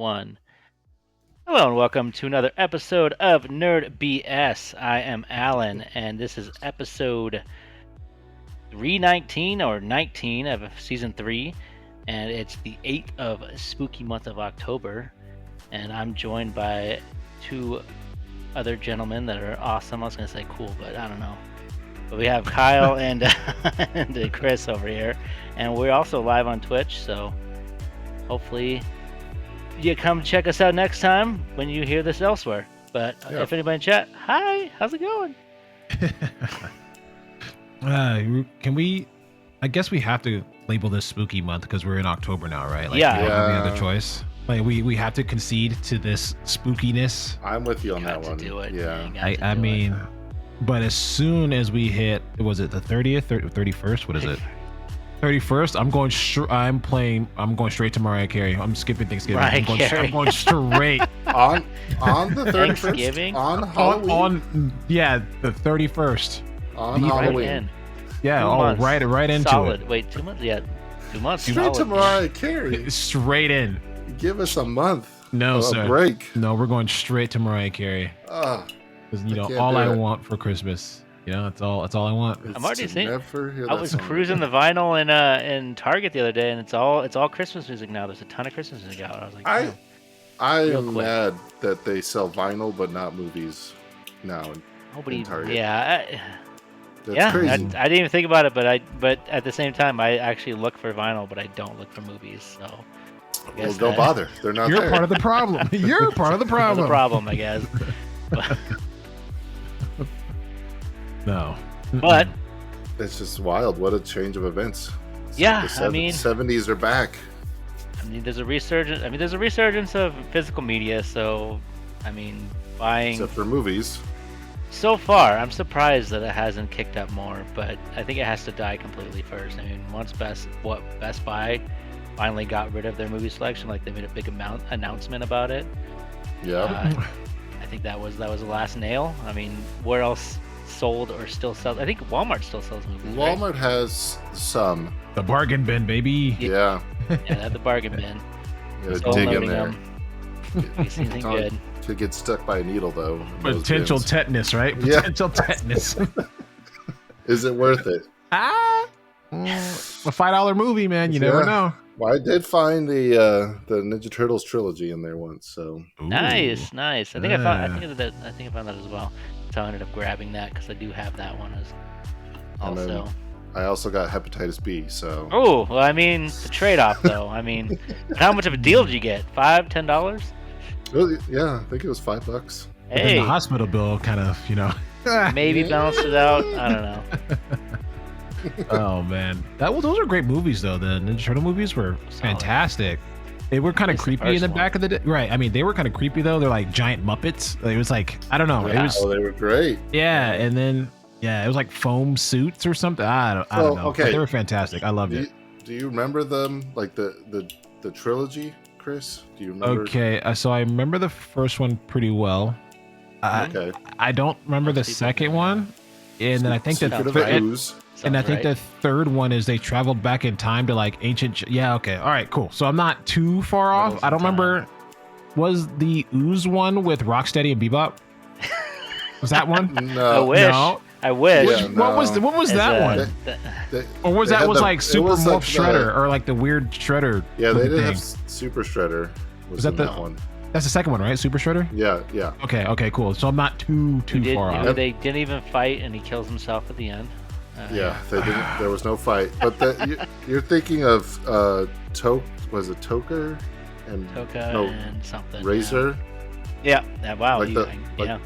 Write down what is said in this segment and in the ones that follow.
one. Hello and welcome to another episode of Nerd BS. I am Alan, and this is episode 319 or 19 of season 3, and it's the 8th of spooky month of October, and I'm joined by two other gentlemen that are awesome. I was going to say cool, but I don't know. But we have Kyle and Chris over here, and we're also live on Twitch, so hopefully you come check us out next time when you hear this elsewhere. But if anybody in chat, hi, how's it going? Can we? I guess we have to label this spooky month because we're in October now, right? Like, Yeah. We don't have any other choice. Like we have to concede to this spookiness. I'm with you on that one. Do it. Yeah. I mean, but as soon as we hit, was it the 30th or 31st? What is it? 31st. I'm going straight to Mariah Carey. I'm skipping Thanksgiving. I'm going straight on the 31st. Thanksgiving? On Halloween. the 31st. On Halloween. Right in. Yeah. 2 Oh, months. right into Solid. it. Wait, 2 months? Yeah, 2 months. Straight solid. to Mariah Carey. Straight in. Give us a month. No, a sir. break. No, we're going straight to Mariah Carey. Because all I want for Christmas. That's all I want. I'm already seeing. I I was cruising the vinyl in Target the other day, and it's all Christmas music now. There's a ton of Christmas music out. I was like, I'm mad that they sell vinyl but not movies now. Nobody. Target. Yeah. That's crazy. I didn't even think about it, but at the same time, I actually look for vinyl, but I don't look for movies. So. Well, don't bother. They're not. You're there. part of the problem. You're part of the problem. The problem, I guess. No. But It's just wild. What a change of events. Yeah, The 70s are back. I mean, there's a resurgence of physical media. So, I mean, buying. Except for movies. So far, I'm surprised that it hasn't kicked up more, but I think it has to die completely first. I mean, once Best Buy finally got rid of their movie selection, like they made a big announcement about it. Yeah. I think that was the last nail. I mean, where else sold or still sells? I think Walmart still sells movies. Walmart has some. The bargain bin, baby. Yeah. Right? Yeah, they have the bargain bin. You Still gotta dig in loading there. them. Anything good. To get stuck by a needle, though. in those Potential bins. tetanus, right? Yeah. Potential tetanus. Is it worth it? A $5 movie, man. You never know. Well, I did find the Ninja Turtles trilogy in there once, so. Ooh. Nice. I think I found that as well. So I ended up grabbing that because I do have that one as And then also. I also got hepatitis B, so. Oh, well, I mean, the trade-off though. I mean, how much of a deal did you get? $5, $10? Really? Yeah, I think it was $5. But then Hey, the hospital bill kind of, maybe balanced it out. I don't know. Oh man, those are great movies though. The Ninja Turtle movies were fantastic. They were kind of At least the creepy in the first back of the day. Right. I mean, they were kind of creepy though. They're like giant Muppets. It was like, I don't know. Yeah. It was, Oh, they were great. yeah. And then, it was like foam suits or something. I don't know. Okay. But they were fantastic. I loved it. Do you remember them, like the trilogy, Chris? Do you remember? Okay. So I remember the first one pretty well. Okay. I don't remember the Most people second do. one. And then I think that Secret of right. the Ooze. and I Sounds think right. the third one is they traveled back in time to like ancient. Yeah. Okay. All right. Cool. So I'm not too far off. I don't remember. Was the Ooze one with Rocksteady and Bebop? Was that one? I No. wish. No. I wish. Yeah, What was no. what was As that a- one? They- Or was they that had was the- like it Super was Morph like Shredder or like the weird Shredder? Yeah, they looking did thing? have Super Shredder. Was that in the- that one? That's the second one, right? Super Shredder. Yeah. Okay. Okay. Cool. So I'm not too far off. They didn't even fight, and he kills himself at the end. Yeah, they didn't. There was no fight. But you're thinking of was it Toker and Toka no, and something. Razor? Yeah. Wow. Like yeah.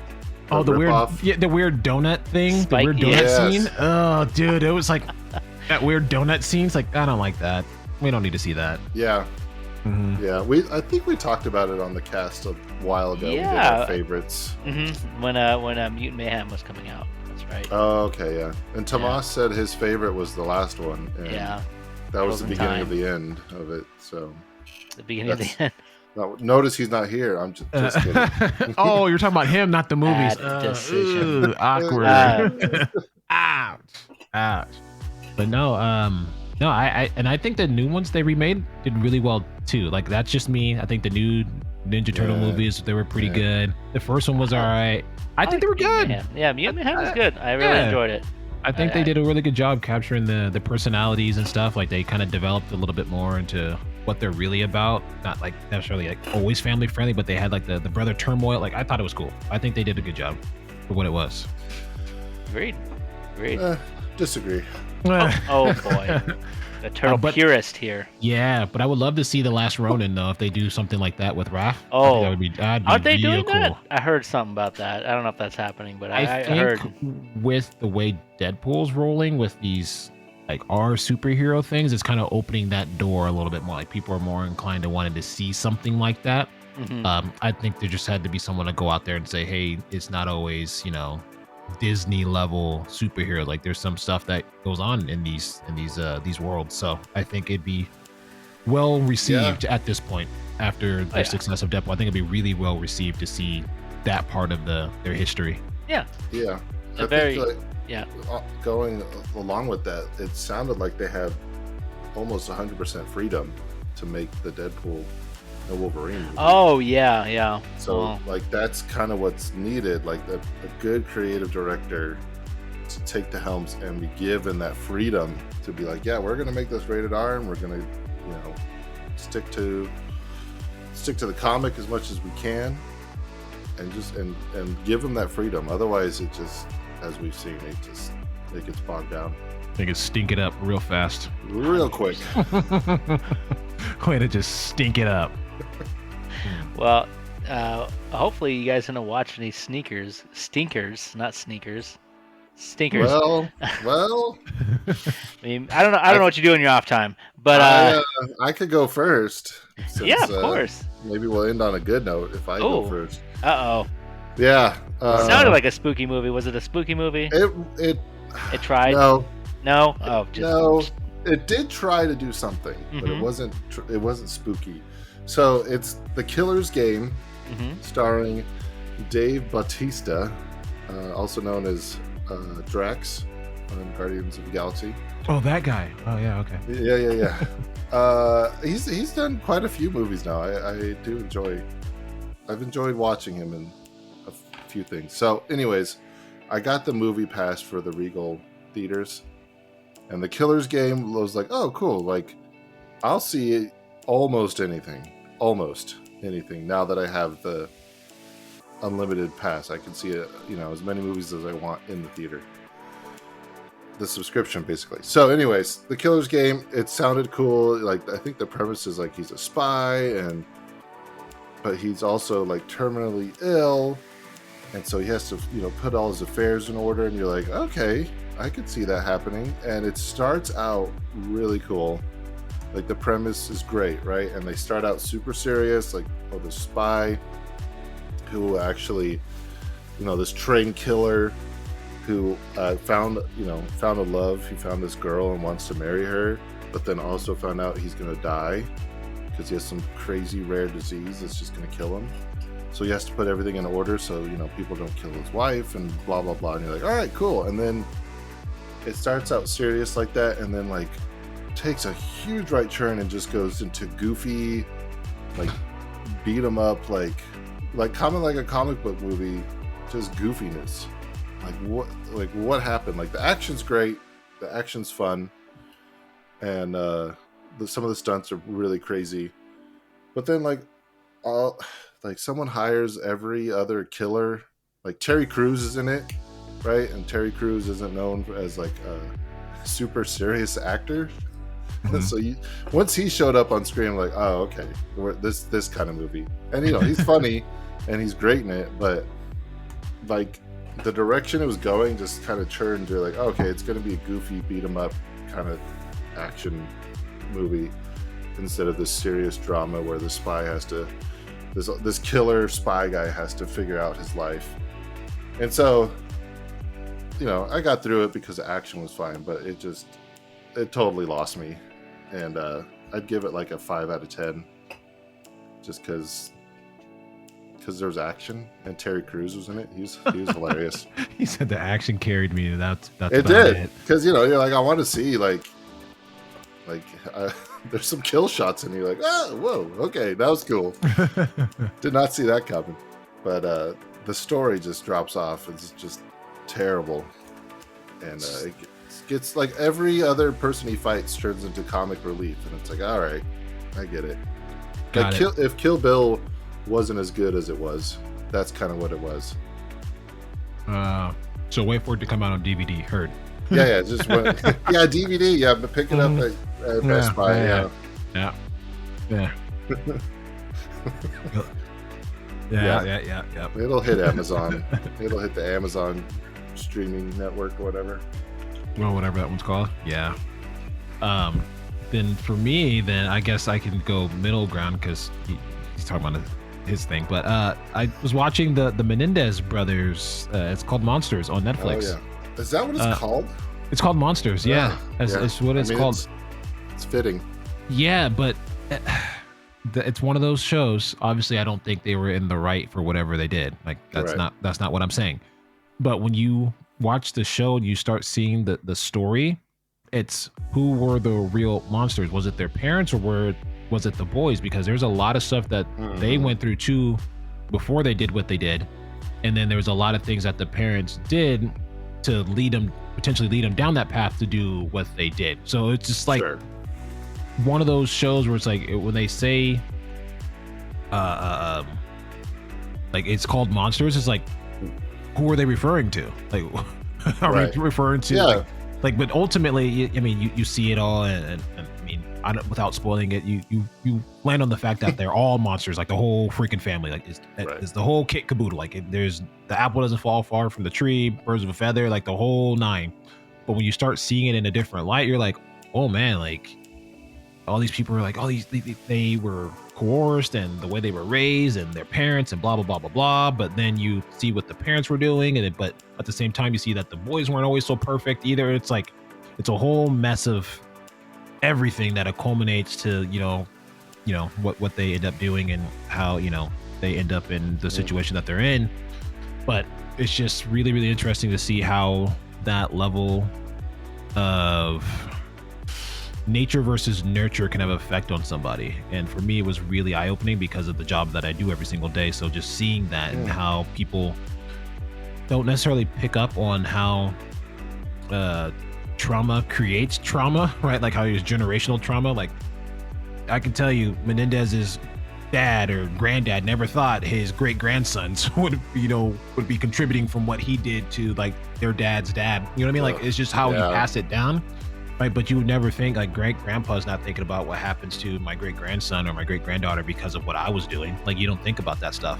Oh, the weird, ripoff? the weird donut thing, Spike, the weird donut yes. scene. Oh, dude, it was like that weird donut scene's like I don't like that. We don't need to see that. Yeah, Mhm. yeah. I think we talked about it on the cast a while ago. We did Yeah. our favorites. When Mutant Mayhem was coming out. That's right. Oh, okay, yeah. And Tomas said his favorite was the last one. And Yeah. that was the Frozen beginning of Time. the end of it. So The beginning of the end. now, notice he's not here. I'm just kidding. Oh, you're talking about him, not the movies. Bad decision. Awkward. Uh, Ouch. Ouch. But no, No, I think the new ones they remade did really well too. Like that's just me. I think the new Ninja Turtle movies, they were pretty good. The first one was all right. I think they were good. Yeah, Mutant Mayhem was good. I really enjoyed it. I think they did a really good job capturing the personalities and stuff. Like they kind of developed a little bit more into what they're really about. Not like necessarily like always family friendly, but they had like the brother turmoil. Like I thought it was cool. I think they did a good job for what it was. Agreed. Disagree. Oh boy. The turtle purist here. Yeah, but I would love to see The Last Ronin though if they do something like that with Raph. Oh, that'd be aren't they doing cool. that? I heard something about that. I don't know if that's happening, but I think heard with the way Deadpool's rolling with these like our superhero things, it's kind of opening that door a little bit more. Like people are more inclined to wanting to see something like that. I think there just had to be someone to go out there and say, hey, it's not always, Disney level superhero. Like there's some stuff that goes on in these worlds. So I think it'd be well received at this point after the success of Deadpool. I think it'd be really well received to see that part of their history. Yeah. Going along with that, it sounded like they have almost 100% freedom to make the Deadpool and Wolverine movie. Oh yeah. So like that's kind of what's needed, like a good creative director to take the helms and be given that freedom to be like, yeah, we're gonna make this rated R and we're gonna, stick to the comic as much as we can, and just and give them that freedom. Otherwise, it just, as we've seen, it gets bogged down. They can stink it up real fast, real quick. Way to just stink it up. Well, hopefully you guys gonna watch any stinkers, not sneakers, stinkers. Well. I mean, I don't know what you do in your off time, but I could go first. Since, of course. Maybe we'll end on a good note if I go first. Yeah. It sounded like a spooky movie. Was it a spooky movie? It tried. No. Oh, no. It did try to do something, but it wasn't spooky. So it's The Killer's Game, starring Dave Bautista, also known as Drax on Guardians of the Galaxy. Oh, that guy. Oh, yeah, okay. Yeah. He's done quite a few movies now. I've enjoyed watching him in a few things. So anyways, I got the movie pass for the Regal theaters, and The Killer's Game was like, oh, cool. Like, I'll see almost anything now that I have the unlimited pass. I can see it, as many movies as I want in the theater. The subscription, basically. So anyways, The Killer's Game, it sounded cool. Like, I think the premise is like he's a spy, but he's also like terminally ill, and so he has to, put all his affairs in order, and you're like, okay, I could see that happening. And it starts out really cool. Like, the premise is great, right? And they start out super serious, like, the spy who actually, this trained killer who found a love. He found this girl and wants to marry her, but then also found out he's going to die because he has some crazy rare disease that's just going to kill him. So he has to put everything in order so, people don't kill his wife and blah, blah, blah. And you're like, all right, cool. And then it starts out serious like that, and then, like, takes a huge right turn and just goes into goofy, like, beat 'em up, like common, like a comic book movie, just goofiness. Like what happened? Like, the action's great, the action's fun, and some of the stunts are really crazy. But then, like, someone hires every other killer. Like, Terry Crews is in it, right? And Terry Crews isn't known as like a super serious actor. So once he showed up on screen, I'm like, oh, okay, this kind of movie. And he's funny and he's great in it, but like the direction it was going just kind of turned to like, okay, it's going to be a goofy beat 'em up kind of action movie instead of this serious drama where the spy has to, this killer spy guy has to figure out his life. And so, I got through it because the action was fine, but it totally lost me. And I'd give it like a 5 out of 10, just because there was action and Terry Crews was in it. He was hilarious. He said the action carried me. That's it. Did because you're like, I want to see, like, Like, there's some kill shots, and you're like, oh, whoa, okay, that was cool. Did not see that coming. But the story just drops off. It's just terrible, and it gets like every other person he fights turns into comic relief, and it's like, all right, I get it. Like, if Kill Bill wasn't as good as it was, that's kind of what it was. So wait for it to come out on DVD. Heard. Yeah, just went, yeah, DVD. Yeah, but pick it up at Best Buy. Yeah. Yeah. It'll hit Amazon. It'll hit the Amazon streaming network or whatever. Well, whatever that one's called. Yeah. Then for me, then I guess I can go middle ground because he's talking about his thing. But I was watching the Menendez brothers. It's called Monsters on Netflix. Oh, yeah. Is that what it's called? It's called Monsters. Yeah. It's what it's called. It's fitting. Yeah, but it's one of those shows. Obviously, I don't think they were in the right for whatever they did. Like that's not what I'm saying. But when you watch the show and you start seeing the story, it's who were the real monsters? Was it their parents or was it the boys? Because there's a lot of stuff that they went through too before they did what they did, and then there was a lot of things that the parents did to potentially lead them down that path to do what they did. So it's just like one of those shows where it's like when they say like it's called Monsters, it's like, who are they referring to? Like, are we referring to like, but ultimately, I mean, you see it all, and I mean, without spoiling it, you land on the fact that they're all monsters, like the whole freaking family, like is the whole kit caboodle. Like there's the apple doesn't fall far from the tree, birds of a feather, like the whole nine. But when you start seeing it in a different light, you're like, oh man, like all these people are like, oh, they were coerced and the way they were raised and their parents and blah blah blah blah blah. But then you see what the parents were doing, but at the same time you see that the boys weren't always so perfect either. It's like it's a whole mess of everything that culminates to you know what they end up doing and how they end up in the situation that they're in. But it's just really, really interesting to see how that level of nature versus nurture can have an effect on somebody. And for me, it was really eye-opening because of the job that I do every single day. So just seeing that and how people don't necessarily pick up on how trauma creates trauma, right? Like how there's generational trauma. Like I can tell you, Menendez's dad or granddad never thought his great grandsons would be contributing from what he did to like their dad's dad. You know what I mean? Like it's just how you pass it down. Right, but you would never think like great grandpa's not thinking about what happens to my great grandson or my great granddaughter because of what I was doing. Like you don't think about that stuff.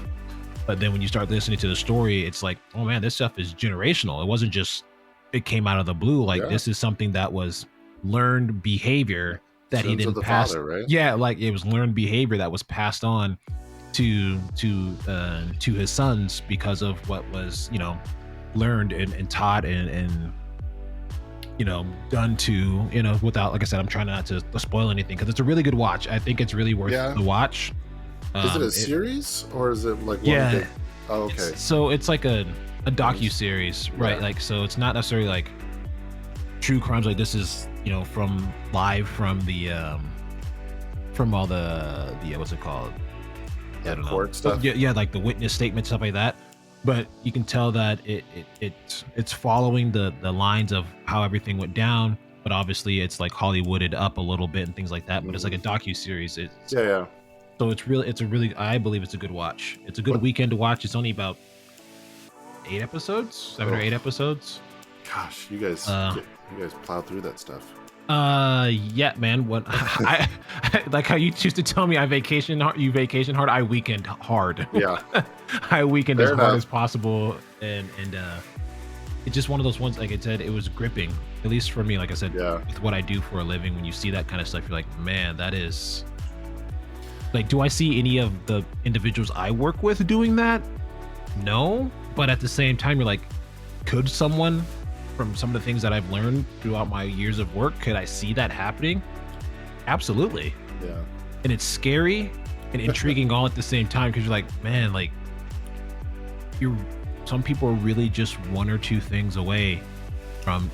But then when you start listening to the story, it's like, oh man, this stuff is generational. It wasn't just it came out of the blue. Like this is something that was learned behavior that he didn't pass. Father, right? Yeah, like it was learned behavior that was passed on to his sons because of what was learned and taught and done to, without, like I said, I'm trying not to spoil anything because it's a really good watch. I think it's really worth the watch. Is it a series or is it like one big... Oh, okay. So it's like a docu-series, right? Like, so it's not necessarily like true crimes. Like this is, from live from the, from all the what's it called? I don't court know. Stuff? Yeah, like the witness statement, stuff like that. But you can tell that it's following the lines of how everything went down, but obviously it's like Hollywooded up a little bit and things like that. But it's like a docu-series. Yeah. So I believe it's a good watch. It's a good weekend to watch. It's only about 7 or 8 episodes. Gosh, you guys plow through that stuff. Yeah, man. What I like how you used to tell me I vacation hard. You vacation hard. I weekend hard. Yeah, I weekend as hard as possible, and it's just one of those ones. Like I said, it was gripping. At least for me, like I said, with what I do for a living, when you see that kind of stuff, you're like, man, that is. Like, do I see any of the individuals I work with doing that? No, but at the same time, you're like, could someone? From some of the things that I've learned throughout my years of work, could I see that happening? Absolutely. Yeah. And it's scary and intriguing all at the same time because you're like, man, like some people are really just 1 or 2 things away from,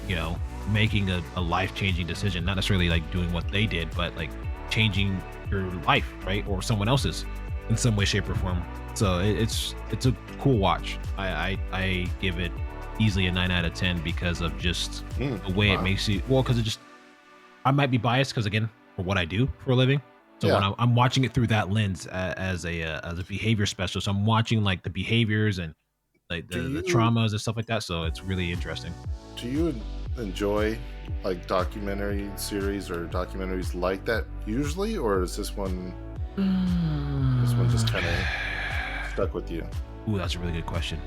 making a life-changing decision, not necessarily like doing what they did, but like changing your life, right, or someone else's in some way, shape, or form. So it's a cool watch. I give it easily a 9 out of 10 because of just the way it makes you. Well, because it just, I might be biased because again, for what I do for a living. So when I'm watching it through that lens as a behavior specialist, I'm watching like the behaviors and like the traumas and stuff like that. So it's really interesting. Do you enjoy like documentary series or documentaries like that usually, or is this one just kind of stuck with you? Ooh, that's a really good question.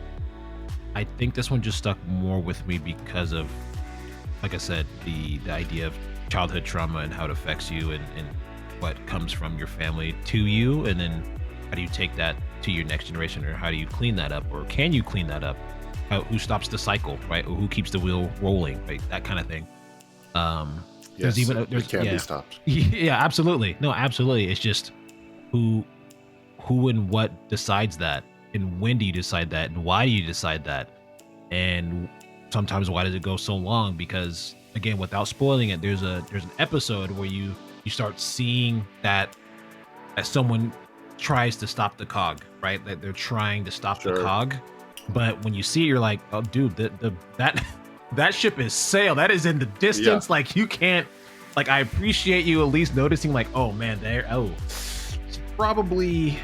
I think this one just stuck more with me because of, like I said, the idea of childhood trauma and how it affects you and what comes from your family to you, and then how do you take that to your next generation, or how do you clean that up, or can you clean that up? Who stops the cycle, right? Or who keeps the wheel rolling, right? That kind of thing. Yes, it can be stopped. Yeah, absolutely. No, absolutely. It's just who and what decides that, and when do you decide that, and why do you decide that, and sometimes why does it go so long? Because again, without spoiling it, there's an episode where you start seeing that someone tries to stop the cog, right? That they're trying to stop the cog, but when you see it, you're like, oh, dude, that ship is sailed. That is in the distance. Yeah. Like you can't. Like I appreciate you at least noticing, like, oh man, probably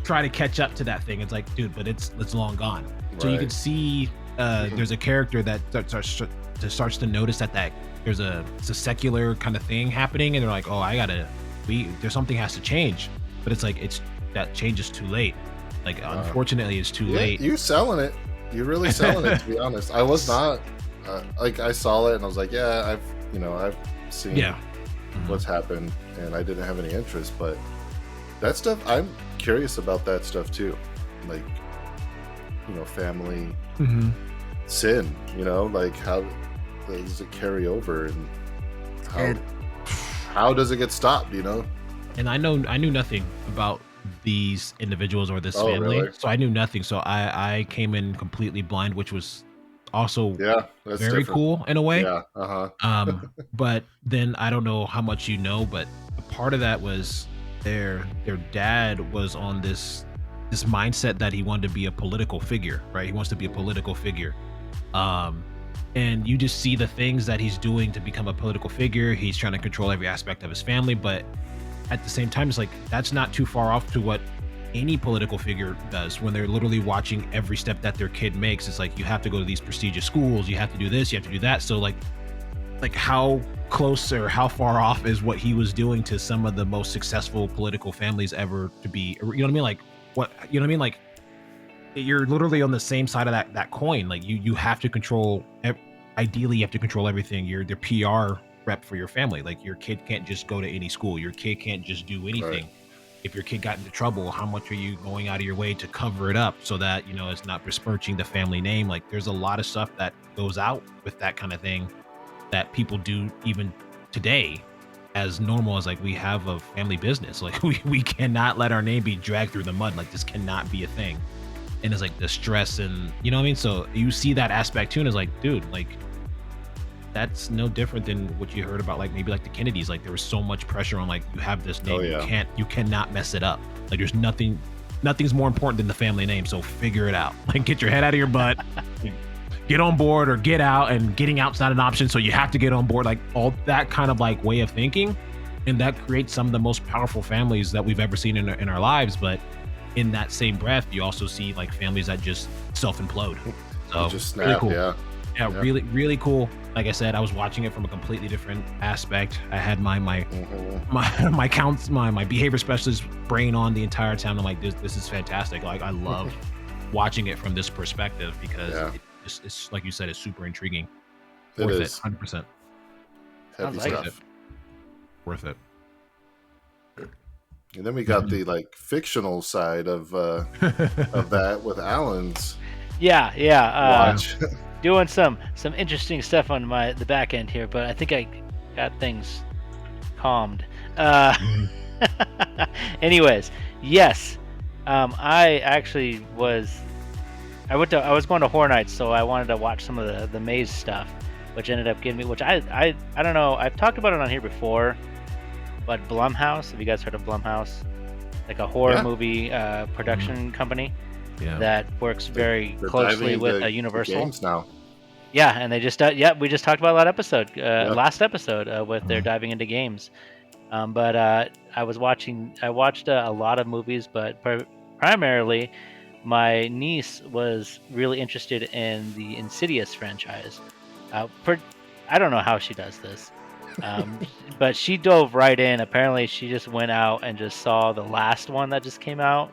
try to catch up to that thing. It's like, dude, but it's long gone. Right. So you can see there's a character that starts to notice that there's it's a secular kind of thing happening, and they're like, oh, there's something has to change. But it's like that change is too late. Like unfortunately, it's too late. You're selling it. You're really selling it. To be honest, I was not. Like I saw it and I was like, yeah, I've seen what's happened, and I didn't have any interest. But that stuff, I'm curious about that stuff too. Like, family sin. Like how does it carry over, and how does it get stopped? And I knew nothing about these individuals or this family, really? So I knew nothing. So I came in completely blind, which was also very different. Cool in a way. Yeah. But then I don't know how much you know, but a part of that was their dad was on this mindset that he wanted to be a political figure, right? He wants to be a political figure. And you just see the things that he's doing to become a political figure. He's trying to control every aspect of his family, but at the same time, it's like that's not too far off to what any political figure does when they're literally watching every step that their kid makes. It's like you have to go to these prestigious schools, you have to do this, you have to do that. So like how close or how far off is what he was doing to some of the most successful political families ever to be? You know what I mean? Like what? You know what I mean? Like you're literally on the same side of that coin. Like you have to control. Ideally, you have to control everything. You're the PR rep for your family. Like your kid can't just go to any school. Your kid can't just do anything. Right. If your kid got into trouble, how much are you going out of your way to cover it up so that it's not besmirching the family name? Like there's a lot of stuff that goes out with that kind of thing that people do even today as normal as like we have a family business. Like we cannot let our name be dragged through the mud. Like this cannot be a thing. And it's like the stress and you know what I mean? So you see that aspect too, and it's like, dude, like that's no different than what you heard about like maybe like the Kennedys. Like there was so much pressure on like you have this name, you cannot mess it up. Like there's nothing's more important than the family name. So figure it out. Like get your head out of your butt, get on board or get out, and getting out's not an option. So you have to get on board, like all that kind of like way of thinking. And that creates some of the most powerful families that we've ever seen in our lives. But in that same breath, you also see like families that just self-implode. So just snap, really cool. Yeah, really, really cool. Like I said, I was watching it from a completely different aspect. I had my behavior specialist brain on the entire time. I'm like, this is fantastic. Like I love watching it from this perspective because it's like you said, it's super intriguing. Worth it, 100%. Heavy stuff. Worth it. And then we got the like fictional side of that with Alan's. Watch. Doing some interesting stuff on the back end here, but I think I got things calmed. Anyways, yes, I actually was going to Horror Nights, so I wanted to watch some of the Maze stuff, which ended up getting me. Which I don't know. I've talked about it on here before, but Blumhouse. Have you guys heard of Blumhouse? Like a horror movie production company that works very closely with Universal. Games now. Yeah, and they just we just talked about that last episode with their diving into games. But I watched a lot of movies, but primarily my niece was really interested in the Insidious franchise. I don't know how she does this, but she dove right in. Apparently, she just went out and just saw the last one that just came out.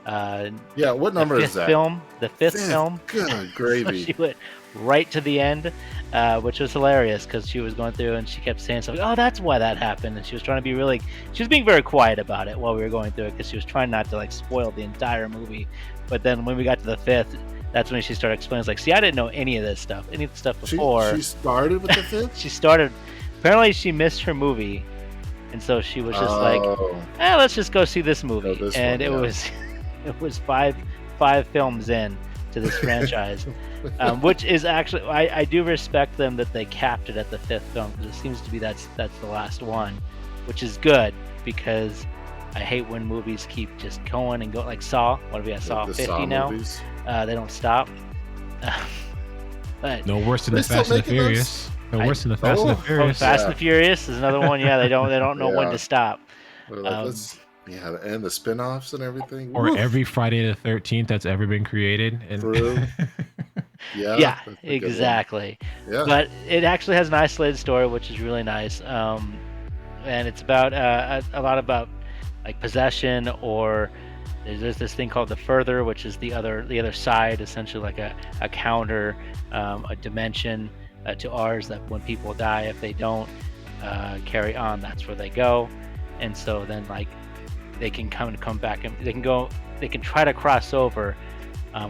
What number is that? The fifth film. Good gravy. So she went right to the end, which was hilarious because she was going through and she kept saying something. Oh, that's why that happened, and she was trying to be she was being very quiet about it while we were going through it because she was trying not to like spoil the entire movie. But then when we got to the fifth, that's when she started explaining. It's like, see, I didn't know any of this stuff before. She started with the fifth. She started. Apparently, she missed her movie, and so she was just like, let's just go see this movie. It was five films in to this franchise, which is actually I do respect them that they capped it at the fifth film because it seems to be that's the last one, which is good because I hate when movies keep just going and going. Like Saw, what have we got? Saw 50 Saw now. They don't stop. But no worse than the Fast and the Furious. No worse than the Fast and the Furious. Fast and the Furious is another one. Yeah, they don't know when to stop. And the spin-offs and everything. Or every Friday the 13th that's ever been created. And yeah, exactly. Yeah. But it actually has an isolated story, which is really nice. And it's about a lot about like possession, or there's this thing called the Further, which is the other side, essentially like a counter, a dimension to ours, that when people die, if they don't carry on, that's where they go. And so then like they can come back and they can try to cross over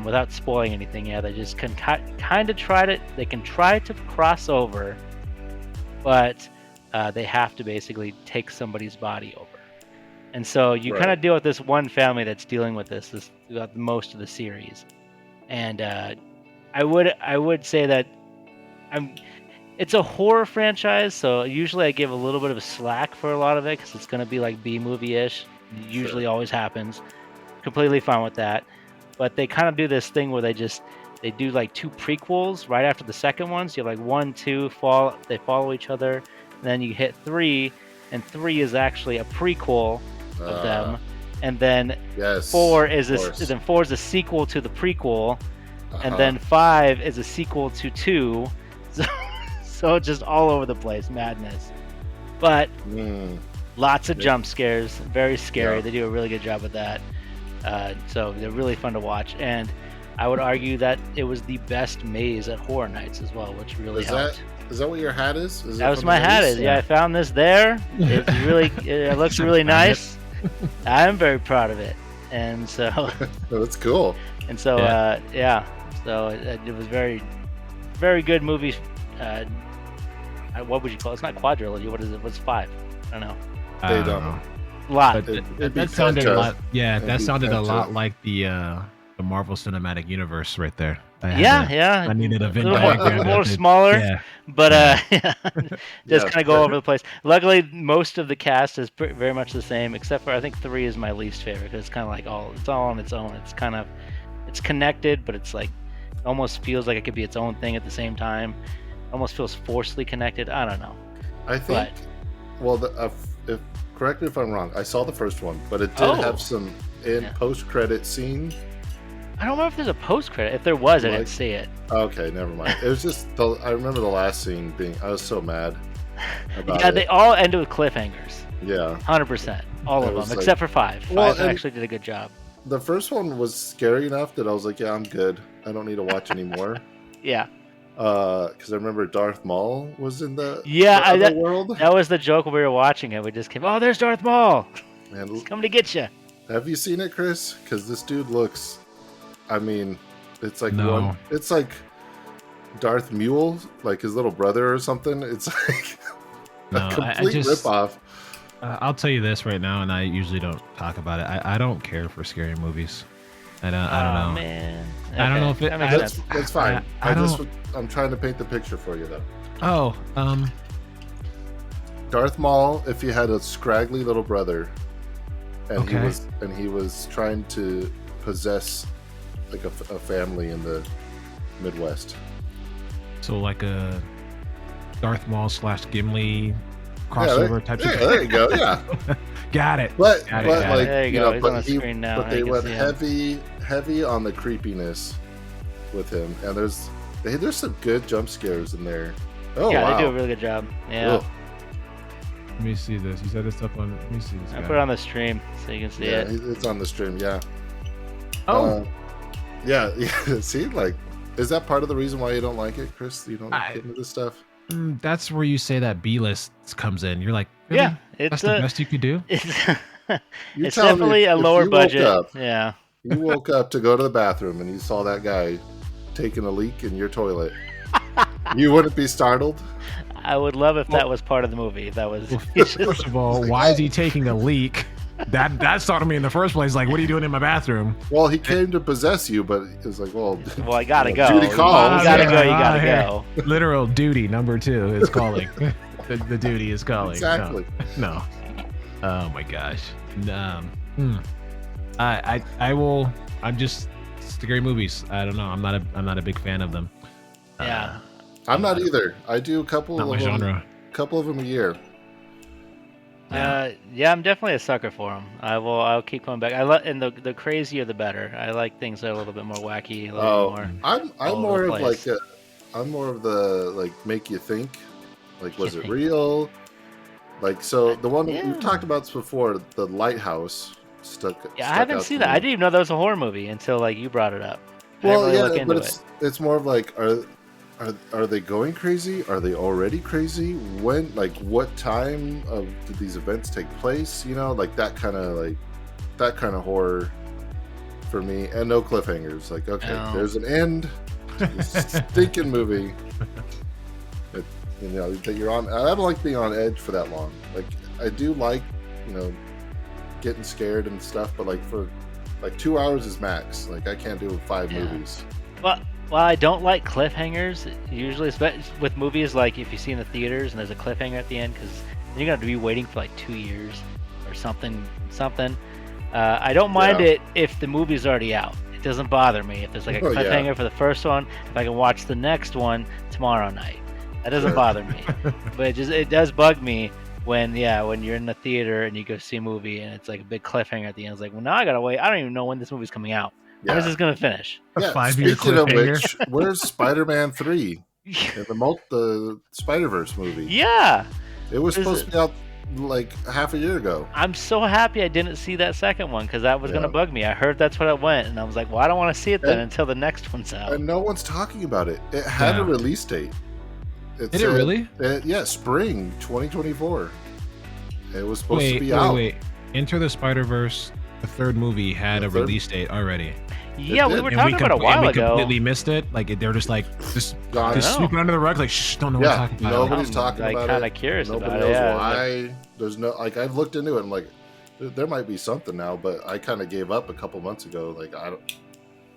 without spoiling anything. Yeah, they just can kind of they can try to cross over, but they have to basically take somebody's body over. And so you kind of deal with this one family that's dealing with this throughout most of the series. And I would say that it's a horror franchise, so usually I give a little bit of a slack for a lot of it because it's going to be like B-movie-ish. It usually always happens. Completely fine with that. But they kind of do this thing where they do like two prequels right after the second one. So you have like 1, 2, they follow each other. And then you hit 3, and 3 is actually a prequel of them. And then 4 is a sequel to the prequel. And then 5 is a sequel to 2. So just all over the place, madness. But lots of jump scares, very scary. They do a really good job with that. So they're really fun to watch. And I would argue that it was the best maze at Horror Nights as well, which really helped. Is that what your hat is? That was my hat. Yeah, I found this there. It's really, it looks really nice. I'm very proud of it. And so that's cool. And so so it was very, very good movie. What would you call it? It's not quadrilogy. What is it? What's 5? I don't know. They don't know. Lot. That sounded a lot. Yeah, that sounded a lot like the Marvel Cinematic Universe right there. I needed a Venn diagram. A little smaller, but just kind of go over the place. Luckily, most of the cast is very much the same, except for I think 3 is my least favorite because it's kind of like it's all on its own. It's connected, but it's like almost feels like it could be its own thing at the same time. It almost feels forcedly connected. I don't know. I think. Correct me if I'm wrong. I saw the first one, but it did have some post-credit scene. I don't remember if there's a post-credit. If there was, I didn't see it. Okay, never mind. It was just I remember the last scene I was so mad about it. They all ended with cliffhangers. Yeah. 100%. All of them, except for 5. 5 actually did a good job. The first one was scary enough that I was like, yeah, I'm good. I don't need to watch anymore. Yeah. Because I remember Darth Maul was in the world. That was the joke when we were watching it. We just came, oh, there's Darth Maul. Man, he's coming to get you. Have you seen it, Chris? Because this dude looks. I mean, it's like it's like Darth Mule, like his little brother or something. It's like a complete ripoff. I'll tell you this right now, and I usually don't talk about it. I don't care for scary movies. I don't know. Man. I don't know if that's fine. I'm trying to paint the picture for you though. Oh, Darth Maul, if he had a scraggly little brother, and Okay. he was trying to possess like a family in the Midwest. so like a Darth Maul / Gimli crossover type Yeah, of there you go. Yeah, Got it. but Got it, but got like There you you go. know, He's on but the screen now. but I they can went see him. heavy on the creepiness with him, and there's some good jump scares in there. Oh Yeah, wow. they do a really good job. Yeah. Ugh. Let me see this. You set this up on. Let me see this. I guy. put it on the stream so you can see Yeah, it. it's on the stream. Yeah. Oh, Yeah. See, like, is that part of the reason why you don't like it, Chris? You don't get into this stuff? that's where you say that B list comes in. You're like, really? Yeah, That's it's the best you could do. it's, You're it's telling me definitely a if lower you woke budget. up- Yeah. You woke up to go to the bathroom and you saw that guy taking a leak in your toilet. You wouldn't be startled? I would love if that was part of the movie. That was Well, it's first just, of all, like, why is he taking a leak? That started me in the first place. Like, what are you doing in my bathroom? Well, he came to possess you, but it was like, well, well, I gotta go. Duty calls. You gotta Yeah, go. You gotta yeah. go. Literal duty number 2 is calling. the duty is calling. exactly. No. Oh my gosh. I will. I'm just scary movies. I don't know. I'm not a big fan of them. Yeah. I'm not either. I do a couple Not my of them, genre. couple of them a year. Yeah, I'm definitely a sucker for them. I'll keep coming back. I love, and the crazier the better. I like things that are a little bit more wacky, a little Oh, more. I'm all over more the of place. like I'm more of the like make you think, like was You it think. real? Like so the one Yeah. we've talked about this before, the Lighthouse stuck. Yeah, I stuck haven't out seen to that. me. I didn't even know that was a horror movie until like you brought it up. I Well, didn't really look yeah, into but it's more of like are they going crazy? Are they already crazy? When like what time of did these events take place? You know, like that kind of horror for me, and no cliffhangers. Like okay, No. there's an end to this stinking movie. You know that you're on. I don't like being on edge for that long. Like I do like, you know, getting scared and stuff, but like for like 2 hours is max. Like I can't do 5 Yeah. movies. Well, I don't like cliffhangers usually, especially with movies. Like if you see in the theaters and there's a cliffhanger at the end, because then you're gonna be waiting for like 2 years or something. I don't mind Yeah. it if the movie's already out. It doesn't bother me if there's like a Oh, yeah. cliffhanger for the first one. If I can watch the next one tomorrow night, that doesn't bother me. But it does bug me when you're in the theater and you go see a movie and it's like a big cliffhanger at the end. It's like, well, now I gotta wait. I don't even know when this movie's coming out. When is this gonna finish? A Yeah, 5-year speaking of cliffhanger. which, where's Spider-Man 3? The Spider-Verse movie. Yeah, It was Is supposed it- to be out like half a year ago. I'm so happy I didn't see that second one because that was gonna Yeah. bug me. I heard that's what it went, and I was like, well, I don't want to see it then And- until the next one's out. And no one's talking about it. It had Yeah. a release date. Did it really? Yeah, spring 2024. It was supposed to be out. Wait. Enter the Spider-Verse, the third movie, had The a third- release date already. Yeah, we did. were And talking about it a while we ago. completely missed it. Like they're just like just Gone. I know. sweep it under the rug. Like shh, don't know what Yeah, I'm talking about. nobody's I'm, talking like, about kinda it. curious Nobody about knows it. Yeah, why. There's no like I've looked into it. I'm like, there might be something now, but I kind of gave up a couple months ago. Like I don't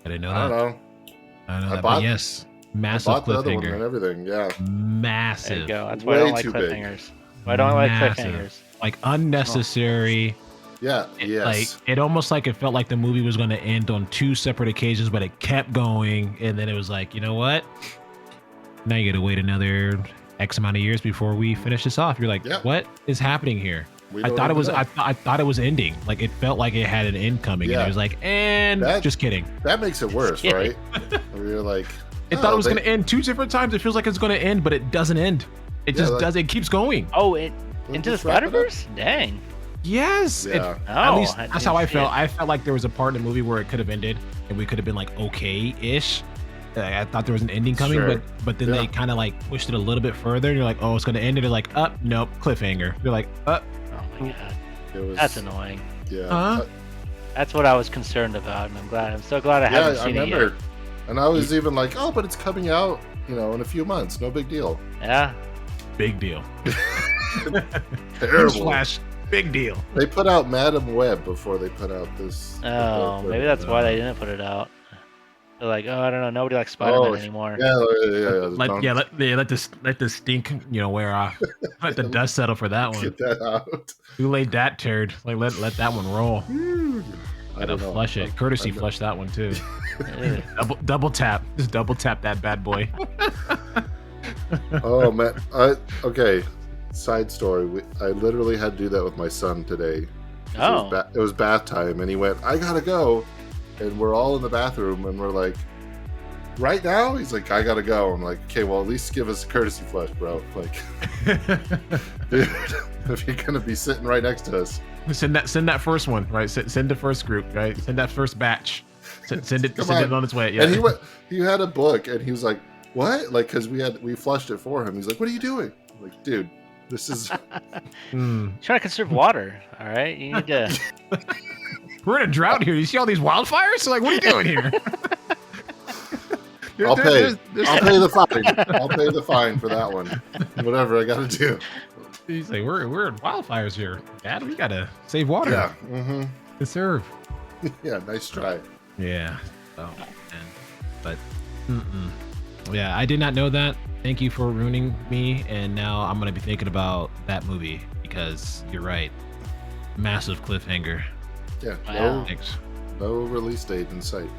I didn't know know. I don't know I that. bought- But yes, I massive bought the other one and cliffhanger. everything. Yeah. there Massive. you go. That's why I Way don't like too big. cliffhangers. Why don't I like Massive. cliffhangers? Like unnecessary. Yeah. Yes. Like it almost like it felt like the movie was going to end on 2 separate occasions, but it kept going, and then it was like, you know what? Now you got to wait another X amount of years before we finish this off. You're like, Yeah. what is happening here? We I don't thought it even was. know. I thought it was ending. Like it felt like it had an end coming, and Yeah. it was like, and That- just kidding. That makes it worse, kidding. right? Where you're like, It thought oh, it was they- going to end 2 different times. It feels like it's going to end, but it doesn't end. It Yeah, just like- does. It keeps going. Oh, Let's Into the just wrap it up. Spider-Verse? Dang. Yes. Yeah. At Oh, least I that's didn't how I see felt. it. I felt like there was a part in the movie where it could have ended, and we could have been like okay-ish. I thought there was an ending coming, Sure. but then Yeah. they kind of like pushed it a little bit further, and you're like, oh, it's going to end. And they're like, up, nope, cliffhanger. You're like, up. Oh my god. It was, That's annoying. Yeah. Huh? That's what I was concerned about, and I'm so glad I Yeah, haven't I seen it remember. yet. And I was even like, oh, but it's coming out, you know, in a few months. No big deal. Yeah. Big deal. Terrible. Slash, big deal. They put out Madam Web before they put out this. Oh, maybe that's why they didn't put it out. They're like, oh, I don't know, nobody likes Spider-Man anymore. Yeah. Let the stink, wear off. Let the dust settle for that one. Get that out. Who laid that turd? Like let that one roll. I Gotta don't know. flush it. Courtesy flush that one too. double tap. Just double tap that bad boy. Oh man. Okay. Side story. I literally had to do that with my son today. Oh. It was bath time, and he went, "I gotta go," and we're all in the bathroom, and we're like, "Right now?" He's like, "I gotta go." I'm like, "Okay, well, at least give us a courtesy flush, bro." Like, dude, if you're gonna be sitting right next to us, send that first one, right? Send the first group, right? Send that first batch. Send it on its way. Yeah. And he had a book, and he was like, "What?" Like, because we flushed it for him. He's like, "What are you doing?" I'm like, dude, this is Trying to conserve water. All right, you need to. We're in a drought here. You see all these wildfires? Like, what are you doing here? I'll pay the fine. I'll pay the fine for that one. Whatever I gotta do. He's like, we're in wildfires here, Dad. We gotta save water. Yeah. Mm-hmm. Conserve. Yeah. Nice try. Yeah. Oh, man. But, yeah, I did not know that. Thank you for ruining me. And now I'm gonna be thinking about that movie because you're right. Massive cliffhanger. Yeah. Wow. No release date in sight.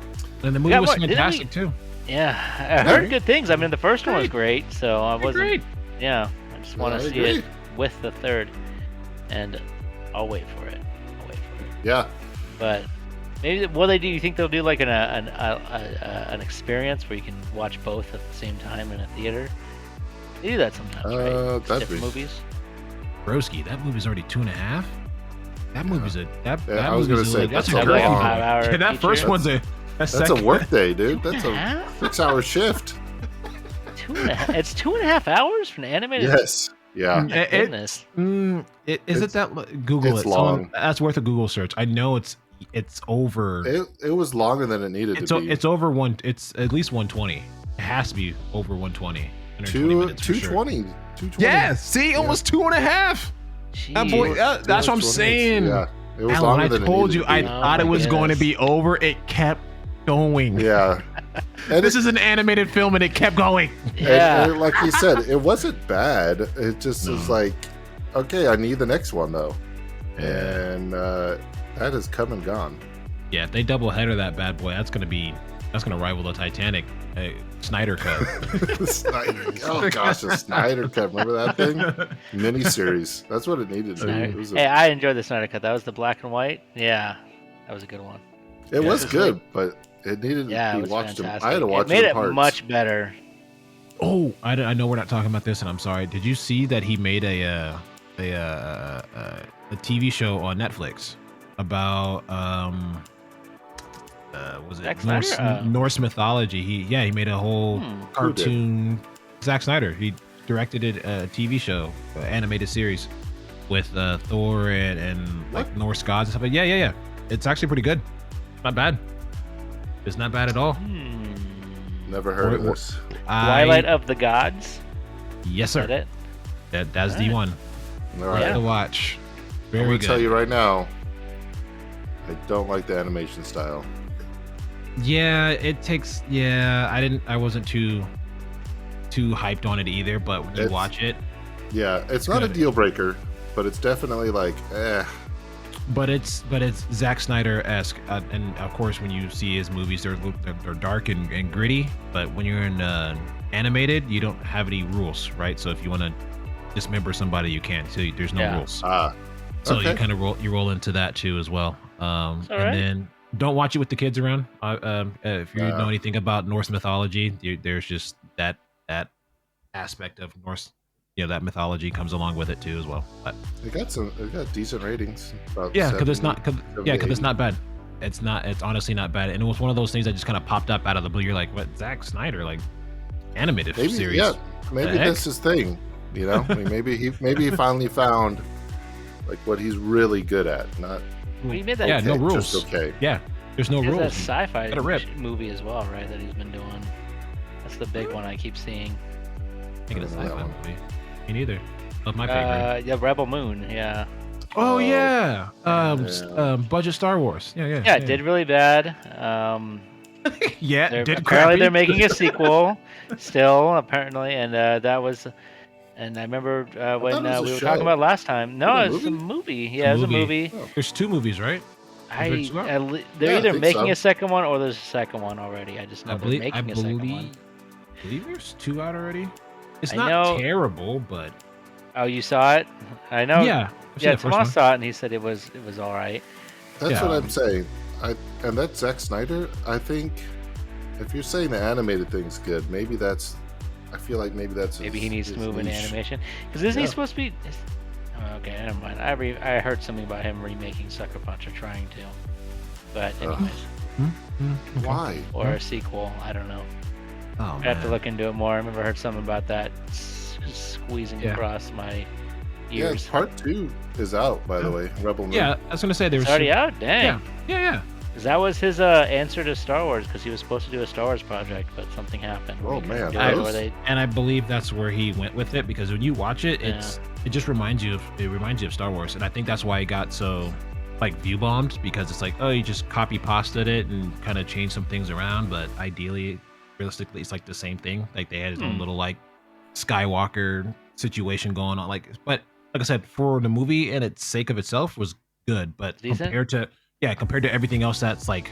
And the movie was fantastic too. Yeah, I heard good things. I mean, the first one was great, so I wasn't. Great. Yeah, I just want to see it with the third, and I'll wait for it. Yeah. But maybe what they do? You think they'll do like an experience where you can watch both at the same time in a theater? They do that sometimes, right? Different movies. Broski, that movie's already 2.5. That movie's I was gonna say that's a a great 5-hour. Yeah, that first one's that's a work day, dude. That's a 6-hour shift. 2.5. It's 2.5 hours for an animated. Yes. Yeah. Goodness. Is it that? Google it's it. long. That's worth a Google search. I know it's over. It was longer than it needed to be. It's over one. It's at least 120. It has to be over 120. 220. Yeah. See, almost 2.5. That boy. That's what I'm saying. Yeah. It was Alan, longer I than told you. I Oh thought it was going to be over. It kept going. Yeah. And This is an animated film, and it kept going. Yeah. and like you said, it wasn't bad. It just was like, okay, I need the next one though, and that has come and gone. Yeah, if they double header that bad boy, that's gonna rival the Titanic. Snyder cut. Snyder. Oh gosh, the Snyder cut. Remember that thing? Miniseries. That's what it needed to be. Hey, I enjoyed the Snyder cut. That was the black and white. Yeah, that was a good one. It was good, but it needed to be watched. I had to watch it. Made it parts. much better. Oh, I know we're not talking about this, and I'm sorry. Did you see that he made a TV show on Netflix about was it Norse mythology? He made a whole cartoon. Zack Snyder. He directed it, a TV show, animated series with Thor and like Norse gods and stuff. But yeah. It's actually pretty good. Not bad. It's not bad at all. Never heard of this. Twilight of the Gods. Yes, sir. Is that it? That's the one. All right. To watch. Very I'm gonna good. tell you right now, I don't like the animation style. Yeah, it takes. Yeah, I wasn't too hyped on it either. But when you watch it, yeah, it's not good. a deal breaker, but it's definitely like, But it's Zack Snyder-esque, and of course when you see his movies, they're dark and gritty. But when you're in animated, you don't have any rules, right? So if you want to dismember somebody, you can. So there's no rules. So you kind of roll into that too as well. And then don't watch it with the kids around. If you know anything about Norse mythology, there's just that aspect of Norse. That mythology comes along with it too as well. But it got decent ratings. Because it's not bad. It's honestly not bad. And it was one of those things that just kind of popped up out of the blue. You're like, what? Zack Snyder, like animated series? Yeah, maybe that's his thing. I mean, maybe he finally found like what he's really good at. Not. Well, he made that. No rules. Just okay. Yeah, there's no rules. That sci-fi movie as well, right? That he's been doing. That's the big one I keep seeing. Thinking of sci-fi movie. Me neither. Love my favorite. Yeah, Rebel Moon. Yeah. Oh yeah. Budget Star Wars. Yeah. Yeah, it did really bad. Yeah, They're, did apparently, crappy. they're making a sequel still, apparently, and that was. And I remember when thought it was a we were talking show. about last time. Is it No, a it's a movie? movie. Yeah, it was a movie. Oh. There's 2 movies, right? They're Yeah, I either think making so. a second one or there's a second one already. I just know they're making a second one. I believe there's 2 out already. It's I not know- terrible, but Oh, you saw it? I know. yeah. I've seen Yeah, the first Tomas one. saw it and he said it was all right. That's Yeah. what I'm saying. And that's Zack Snyder. I think if you're saying the animated thing's good, maybe that's. I feel like maybe that's. Maybe he needs to his move into niche. animation because isn't he Yeah. supposed to be? Oh, okay, never mind. I heard something about him remaking Sucker Punch or trying to, but anyways, Okay. Why? or a sequel. I don't know. Oh, I have to man. look into it more. I remember I heard something about that squeezing Yeah. across my Yeah, ears. part 2 is out, by the way. Rebel Moon. Yeah, I was gonna say there was It's already some- out. Dang. Yeah. 'Cause that was his answer to Star Wars because he was supposed to do a Star Wars project, but something happened. where Oh, he couldn't man, do it, those- or they- And I believe that's where he went with it because when you watch it, Yeah. it just reminds you of Star Wars, and I think that's why it got so like view bombed because it's like, oh, you just copy pasted it and kind of change some things around, but ideally, realistically, it's like the same thing. Like they had his own little like Skywalker situation going on. But like I said, for the movie and its sake of itself was good, but Decent? compared to everything else that's like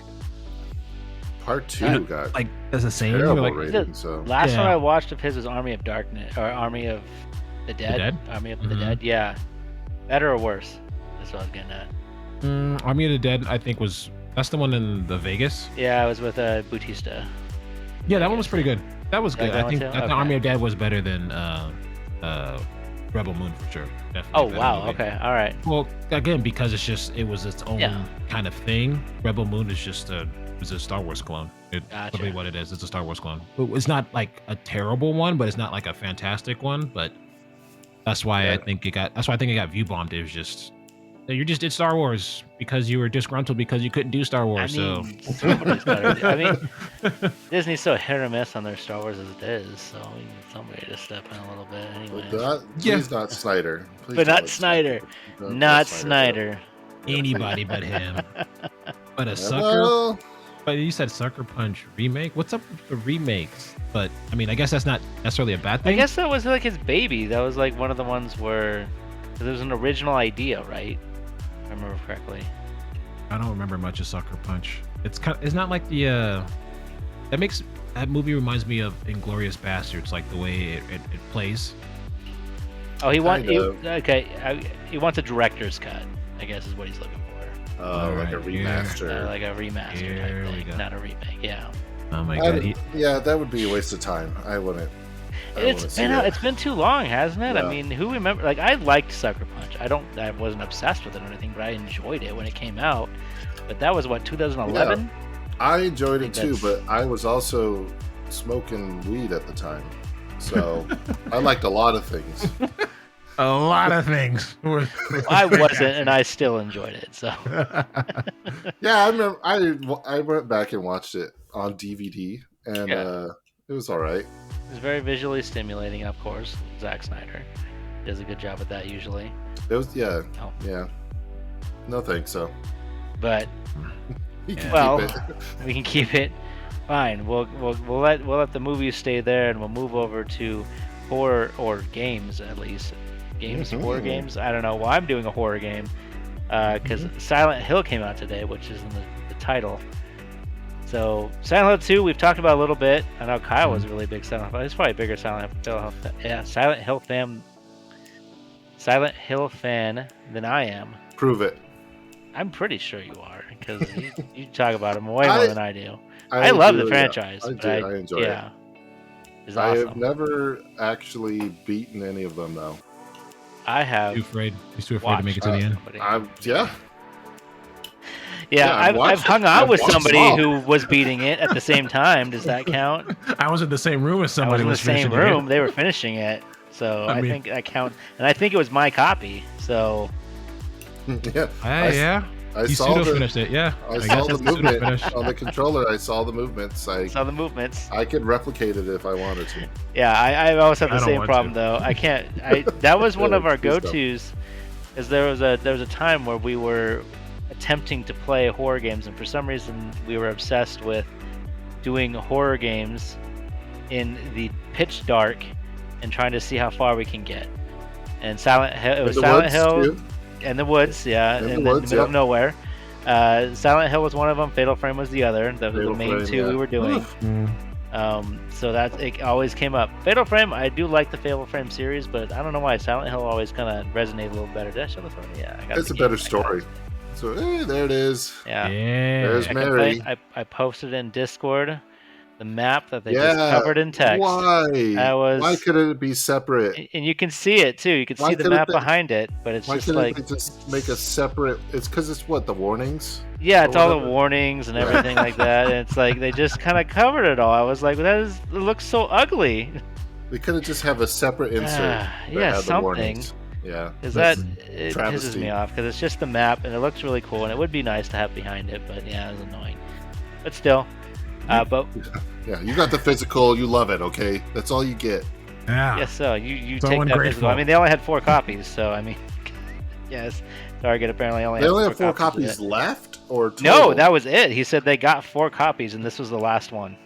Part 2 Yeah, got like as the same, terrible like rating. So Last Yeah. one I watched of his was Army of Darkness or Army of the Dead. Dead? Army of the Mhm. Dead. Yeah. Better or worse? That's what I was getting at. Army of the Dead, I think that's the one in the Vegas. Yeah, I was with Bautista. Yeah, that one was pretty good. That was Like good. that I one think too? I think Okay. Army of the Dead was better than Rebel Moon for sure. Definitely Oh a better wow. movie. Okay. All right. Well, again, because it was its own Yeah. kind of thing. Rebel Moon is just a Star Wars clone. It's Gotcha. literally what it is. It's a Star Wars clone. It's not like a terrible one, but it's not like a fantastic one. But that's why Yeah. I think it got. That's why I think it got view bombed. It was just you just did Star Wars because you were disgruntled because you couldn't do Star I Wars. mean, somebody's gotta. I mean, Disney's so hit or miss on their Star Wars as it is, so we need somebody to step in a little bit, anyways. please not Snyder. Please But don't not let Snyder. don't let Not do it. Snyder. Anybody but him. But a Yeah, sucker. well, But you said Sucker Punch remake. What's up with the remakes? But I mean, I guess that's not necessarily a bad I thing. guess that was like his baby. That was like one of the ones where 'cause it was an original idea, right? If I remember correctly. I don't remember much of Sucker Punch. It's not like the that movie reminds me of Inglorious Bastards, like the way it plays. Oh, he Kind of. he wants a director's cut, I guess is what he's looking for. like a Alright, yeah. remaster. Like a remaster Here type we thing, go. not a remake. Yeah. Oh my I- god. yeah, that would be a waste of time. I wouldn't. I It's wouldn't see been that. it's been too long, hasn't it? Yeah. I mean, who remember? Like, I liked Sucker Punch. I wasn't obsessed with it or anything, but I enjoyed it when it came out. But that was what 2011. I enjoyed it think too, that's- but I was also smoking weed at the time, so I liked a lot of things. A lot of things. I wasn't, and I still enjoyed it. So Yeah, I remember. I went back and watched it on DVD, and Yeah. it was all right. it's very visually stimulating, of course. Zack Snyder does a good job at that usually. It was Oh. yeah. No thanks. So But you can Well, keep it. we can keep it. Fine. We'll let the movies stay there, and we'll move over to horror or games at least. Horror games. I don't know. Well, I'm doing a horror game because Silent Hill came out today, which is in the title. So Silent Hill 2, we've talked about a little bit. I know Kyle was a really big Silent Hill. He's probably a bigger Silent Hill Silent Hill fan than I am. Prove it. I'm pretty sure you are because you talk about them way more than I do. I enjoy love the it. franchise. I but do. I enjoy it. yeah, it's I have awesome. never actually beaten any of them though. I have. Too afraid. He's too afraid to make it to the watched end. somebody. Yeah, I've watched- hung out I've with watched somebody all. who was beating it at the same time. Does that count? I was in the same room as somebody. I was in the same finishing it. room. They were finishing it, so I I, mean- think that count. And I think it was my copy. So yeah. Yeah. I You saw pseudo the finished it. Yeah. I guess saw the it's pseudo movement finish. on the controller. I saw the movements. I saw the movements. could replicate it if I wanted to. Yeah, I always have I the don't same want problem to. though. I can't. That was one of our Please don't. go-tos. Is there was a time where we were attempting to play horror games, and for some reason we were obsessed with doing horror games in the pitch dark and trying to see how far we can get. And Silent Hill, it was Silent Hill too. in the woods, yeah, in the woods, middle of nowhere. Silent Hill was one of them. Fatal Frame was the other. Those were the main Frame, two we were doing. So that it always came up. Fatal Frame, I do like the Fatal Frame series, but I don't know why Silent Hill always kind of resonated a little better. Did I show the photo? Yeah, I got It's the a better game. story. So there it is. Yeah. There's I Mary. I posted in Discord the map that they just covered in text. Why couldn't it be separate? And you can see it too. You can see the map behind it, but it's just like they just make a separate. It's because it's what the warnings. Yeah, it's all the warnings and everything like that. And it's like they just kind of covered it all. I was like, it looks so ugly. They could have just have a separate insert. Yeah, something. Yeah, because it pisses me off because it's just the map and it looks really cool and it would be nice to have behind it, but yeah, it was annoying. But still, but yeah, you got the physical. You love it. Okay, that's all you get. Yeah. Yes, so you so take that ungrateful. physical. I mean, they only had 4 copies, so I mean, yes, Target apparently only. They had only four have 4 copies copies left, or total? No, that was it. He said they got 4 copies and this was the last one.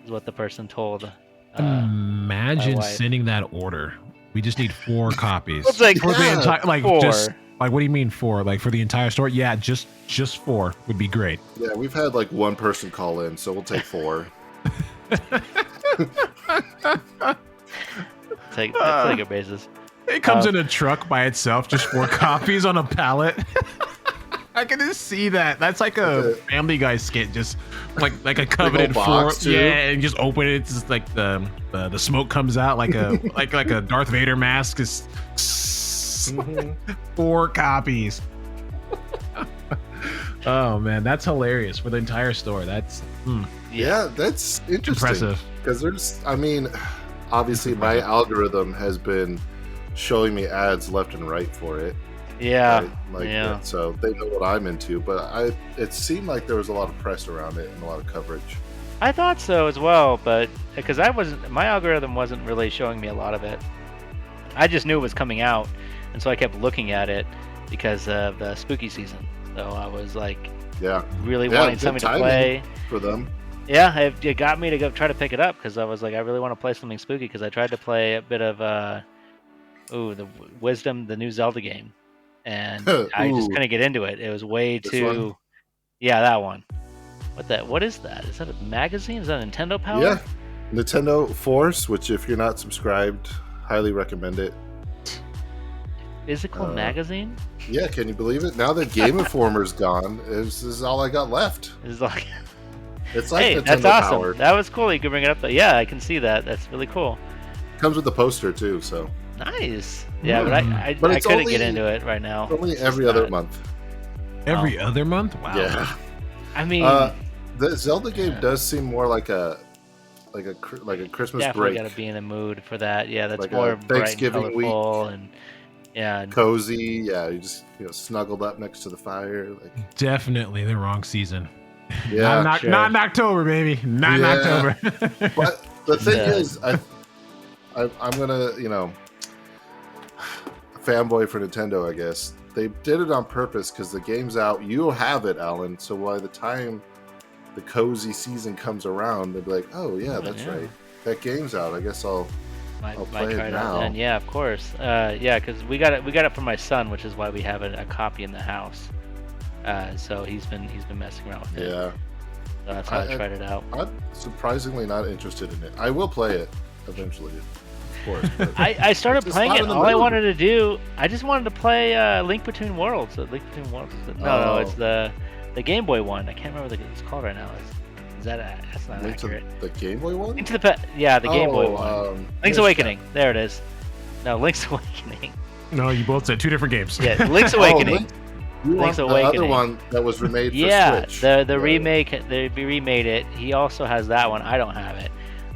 Is what the person told. Imagine sending that order. We just need 4 copies. It's like, for the entire, like 4. just like what do you mean 4? Like for the entire store? Yeah, just 4 would be great. Yeah, we've had like 1 person call in, so we'll take 4. Take a basis. It comes in a truck by itself, just 4 copies on a pallet. I can just see that. That's like a Family Guy skit, just like a coveted 4. Yeah, and just open it. It's just like the smoke comes out like a like a Darth Vader mask. Is 4 copies. Oh man, that's hilarious for the entire store. That's yeah, that's interesting. Impressive. Because there's, I mean, obviously my algorithm has been showing me ads left and right for it. Yeah, right? So they know what I'm into, but it seemed like there was a lot of press around it and a lot of coverage. I thought so as well, but because my algorithm wasn't really showing me a lot of it. I just knew it was coming out, and so I kept looking at it because of the spooky season. So I was like, really wanting something to play for them. Yeah, it got me to go try to pick it up because I was like, I really want to play something spooky because I tried to play a bit of the Wisdom, the new Zelda game. And I just couldn't get into it. It was way too. Yeah, that one. What is that? Is that a magazine? Is that Nintendo Power? Yeah, Nintendo Force. Which, if you're not subscribed, highly recommend it. Physical magazine? Yeah, can you believe it? Now that Game Informer's gone, this is all I got left. It's like, hey, Nintendo that's awesome. Power. That was cool. You could bring it up. Yeah, I can see that. That's really cool. Comes with the poster too, so. Nice. Yeah, but I couldn't get into it right now. Only every other month. Every other month? Wow. Yeah. I mean, the Zelda game does seem more like a Christmas definitely break. Got to be in the mood for that. Yeah, that's like more Thanksgiving bright and colorful and cozy. Yeah, you just snuggled up next to the fire. Like definitely the wrong season. Yeah, not in October, baby. Not in October. But the thing is, I'm gonna fanboy for Nintendo, I guess. They did it on purpose because the game's out. You'll have it, Alan. So by the time the cozy season comes around, they'll be like, "Oh yeah, that's right. That game's out. I guess I'll play it now." Then. Yeah, of course. Because we got it for my son, which is why we have a copy in the house. So he's been messing around with it. Yeah. So that's how I tried it out. I'm surprisingly not interested in it. I will play it eventually. Of course, I started playing it. All I wanted to do, I just wanted to play Link Between Worlds. Link Between Worlds. No, it's the Game Boy one. I can't remember what it's called right now. That's not accurate. The Game Boy one? The Game Boy one. Link's Awakening. There it is. No, Link's Awakening. No, you both said 2 different games. Yeah, Link's Awakening. Link's Awakening. The other one that was remade for Switch. The remake. They remade it. He also has that one. I don't have it.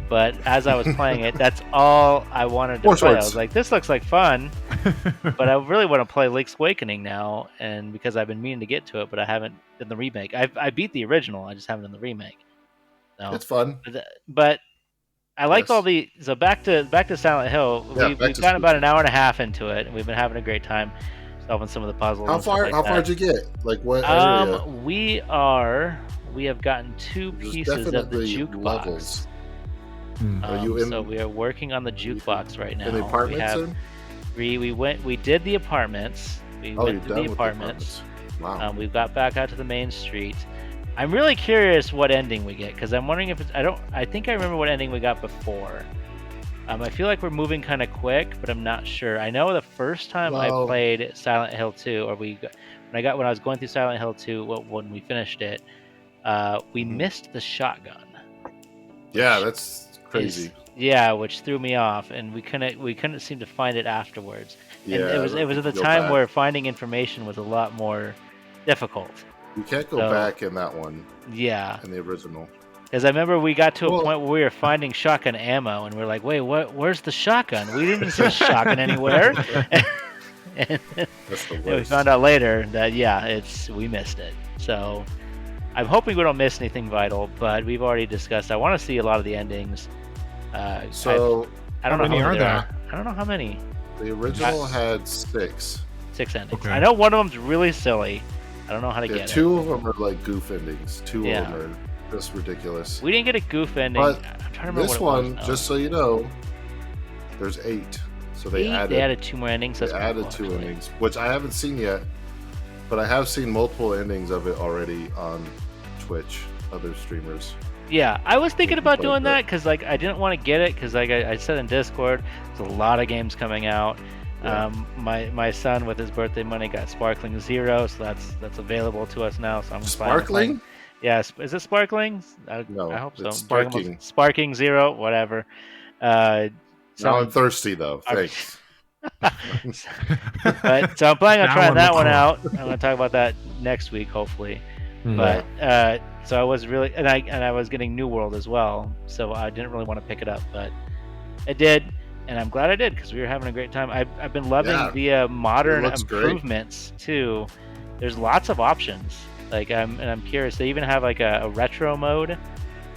But as I was playing it, that's all I wanted to play. I was like, this looks like fun, but I really want to play Link's Awakening now, and because I've been meaning to get to it, but I haven't done the remake. I beat the original, I just haven't done the remake. So, it's fun. But I liked all the... So back to Silent Hill. We've gotten about an hour and a half into it, and we've been having a great time solving some of the puzzles. How far did you get? Like what area? We are... we have gotten 2 There's pieces of the definitely jukebox. levels. Hmm. Are you in? So we are working on the jukebox right now. In the We apartments? have Then? we did the apartments. We Oh, you're went to done the with the apartments. Wow. We got back out to the main street. I'm really curious what ending we get because I'm wondering if it's. I think I remember what ending we got before. I feel like we're moving kind of quick, but I'm not sure. I know the first time I Well- played Silent Hill 2, or when I was going through Silent Hill 2, when we finished it, we Mhm. missed the shotgun. Yeah, which that's crazy. which threw me off, and we couldn't seem to find it afterwards. Yeah, And it was at the go time back. where finding information was a lot more difficult. You can't go So- back in that one, Yeah, in the original. because I remember we got to a Well- point where we were finding shotgun ammo, and we're like, "Wait, where's the shotgun? We didn't see a shotgun anywhere." and That's the we worst. found out later that we missed it. So I'm hoping we don't miss anything vital, but we've already discussed. I want to see a lot of the endings. So I don't how know many how are many there? I don't know how many. the original had 6. 6 endings. Okay. I know one of them's really silly. I don't know how to Yeah, get 2 of them are like goof endings. 2 Yeah. of them are just ridiculous. it. We didn't get a goof ending. But I'm trying to remember This what it one, was, though. just so you know, there's 8. So they They added added 2 more endings. they That's pretty added cool, 2 actually. endings, which I haven't seen yet, but I have seen multiple endings of it already on Twitch, other streamers. Yeah, I was thinking can about play doing that. that because I didn't want to get it because I said in Discord, there's a lot of games coming out. Yeah. My son with his birthday money got Sparkling Zero, so that's available to us now. So I'm Sparkling? Yes, is it Sparkling? No, I hope so. it's Dragon Ball- Sparking. Sparking Zero, whatever. Now some- I'm thirsty though. I'm- Thanks. but so I'm planning on Now trying I'm that one cool. out. I'm gonna talk about that next week, hopefully. Hmm. But so I was really, and I was getting New World as well, so I didn't really want to pick it up, but I did, and I'm glad I did because we were having a great time. I've been loving Yeah, the modern it looks great. improvements too. There's lots of options. I'm curious. They even have like a retro mode,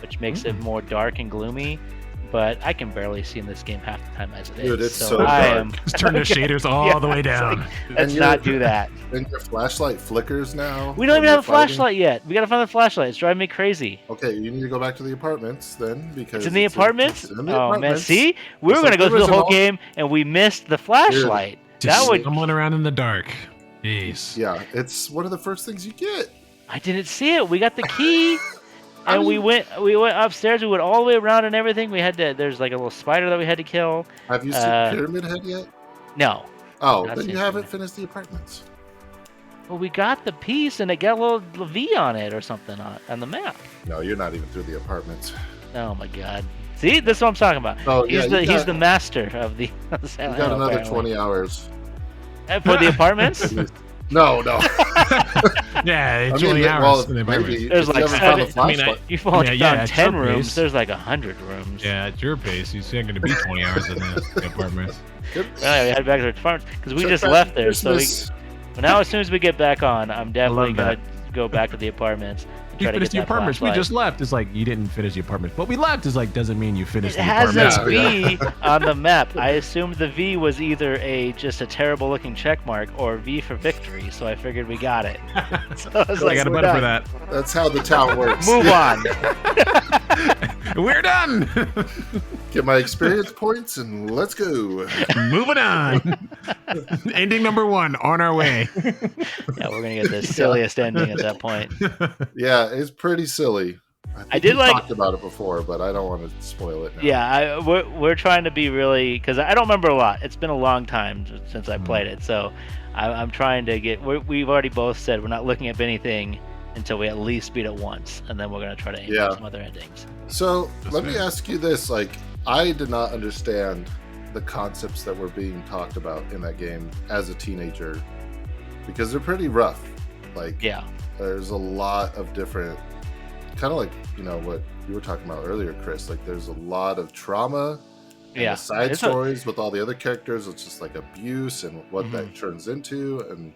which makes it more dark and gloomy. But I can barely see in this game half the time as it is. Dude, it's so I dark. am. Just turn the shaders all Yeah, the way it's down. Let's And not you're- do that. And your flashlight flickers now. We don't when even have a you're fighting? flashlight yet. We gotta find the flashlight. It's driving me crazy. Okay, you need to go back to the apartments then because It's in the apartments? it's in the Oh man, apartments. see? We were It's gonna like go the through the whole original. game and we missed the flashlight. Just That would someone around in the dark. Jeez. Yeah, it's one of the first things you get. I didn't see it. We got the key. I And we mean- went upstairs, we went all the way around and everything. There's like a little spider that we had to kill. Have you seen Pyramid Head yet? No. Oh, I've then seen you haven't Pyramid. finished the apartments. Well, we got the piece and it got a little V on it or something on the map. No, you're not even through the apartments. Oh my god. See, this is what I'm talking about. Oh, He's yeah, he's the master of the You Silent got Hill, another apparently. 20 hours. For the apartments? No. Yeah, I it's mean, 20 hours. well, in the apartment. maybe There's if like you haven't found a seven- I mean, flashlight. You've only Yeah, found at 10 your rooms. pace. There's like 100 rooms. Yeah, at your pace, you see, I'm going to be 20 hours in the apartment. Good. Well, we head back to the apartments because we Check just back left there. So Christmas. now, as soon as we get back on, I'm definitely love gonna go back to the apartments and You try to finished get the that apartments. We flashlight. just left. It's like you didn't finish the apartments. But we left is like doesn't mean you It finished the has apartments. a Yeah. V on the map. I assumed the V was either just a terrible looking check mark or V for victory, so I figured we got it. So I was I like, got a we're button for done. that. That's how the town works. Move on. We're done. Get my experience points and let's go. Moving on. Ending number 1 on our way. Yeah, we're gonna get the silliest ending at that point. Yeah, it's pretty silly. think I did we like- talked about it before, but I don't want to spoil it now. Yeah, we're trying to be really because I don't remember a lot. It's been a long time since I played it, so I'm trying to get. We've already both said we're not looking at anything until we at least beat it once, and then we're gonna try to aim Yeah. for some other endings. So That's let me fair. ask you this: like, I did not understand the concepts that were being talked about in that game as a teenager because they're pretty rough. Like, Yeah, there's a lot of different, kind of like what you were talking about earlier, Chris. Like, there's a lot of trauma. And yeah. the side It's stories with all the other characters, it's just like abuse and what Mm-hmm. that turns into, and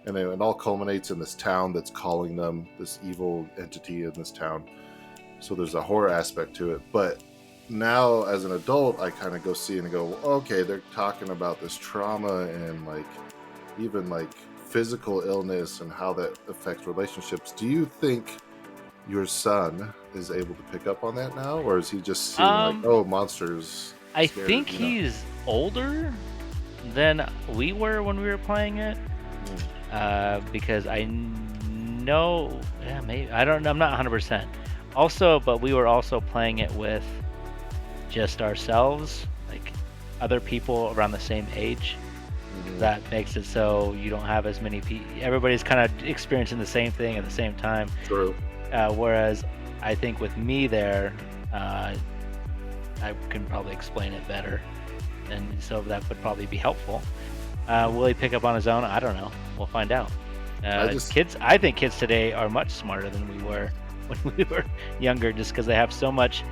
it all culminates in this town that's calling them this evil entity in this town. So there's a horror aspect to it. But now, as an adult, I kind of go see and go, okay, they're talking about this trauma and like even like physical illness and how that affects relationships. Do you think your son is able to pick up on that now, or is he just seeing Um, monsters? I Scared, think you know? he's older than we were when we were playing it. Because I know, yeah, maybe I don't know. I'm not 100%. Also, but we were also playing it with just ourselves, like other people around the same age. Mhm. That makes it so you don't have as many people. Everybody's kind of experiencing the same thing at the same time. True. Whereas I think with me there, I can probably explain it better, and so that would probably be helpful. Will he pick up on his own? I don't know. We'll find out. Kids, I think kids today are much smarter than we were when we were younger, just because they have so much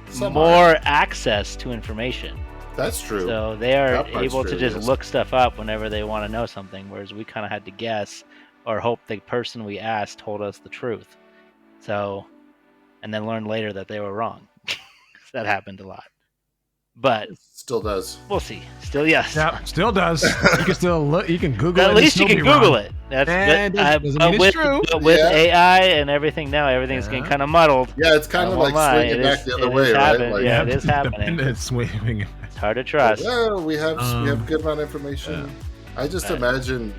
Some more access to information. That's true. So they are That part's able to true, just yes. look stuff up whenever they want to know something, whereas we kind of had to guess or hope the person we asked told us the truth. So, and then learn later that they were wrong. That happened a lot. But Still does. we'll see. Still, yes. Yeah, still does. You can still look. You can Google it. At and least you still can be wrong. Google it. That's And good. it doesn't mean it's with, true. but with Yeah. AI and everything now, everything's getting Yeah. kind of muddled. Yeah, it's kind of won't like lie, swinging it back is- the it other is way, right? happening, Like, yeah. it is happening. It's swinging. It's hard to trust. well, we have a Um, good amount of information. I just Right. imagine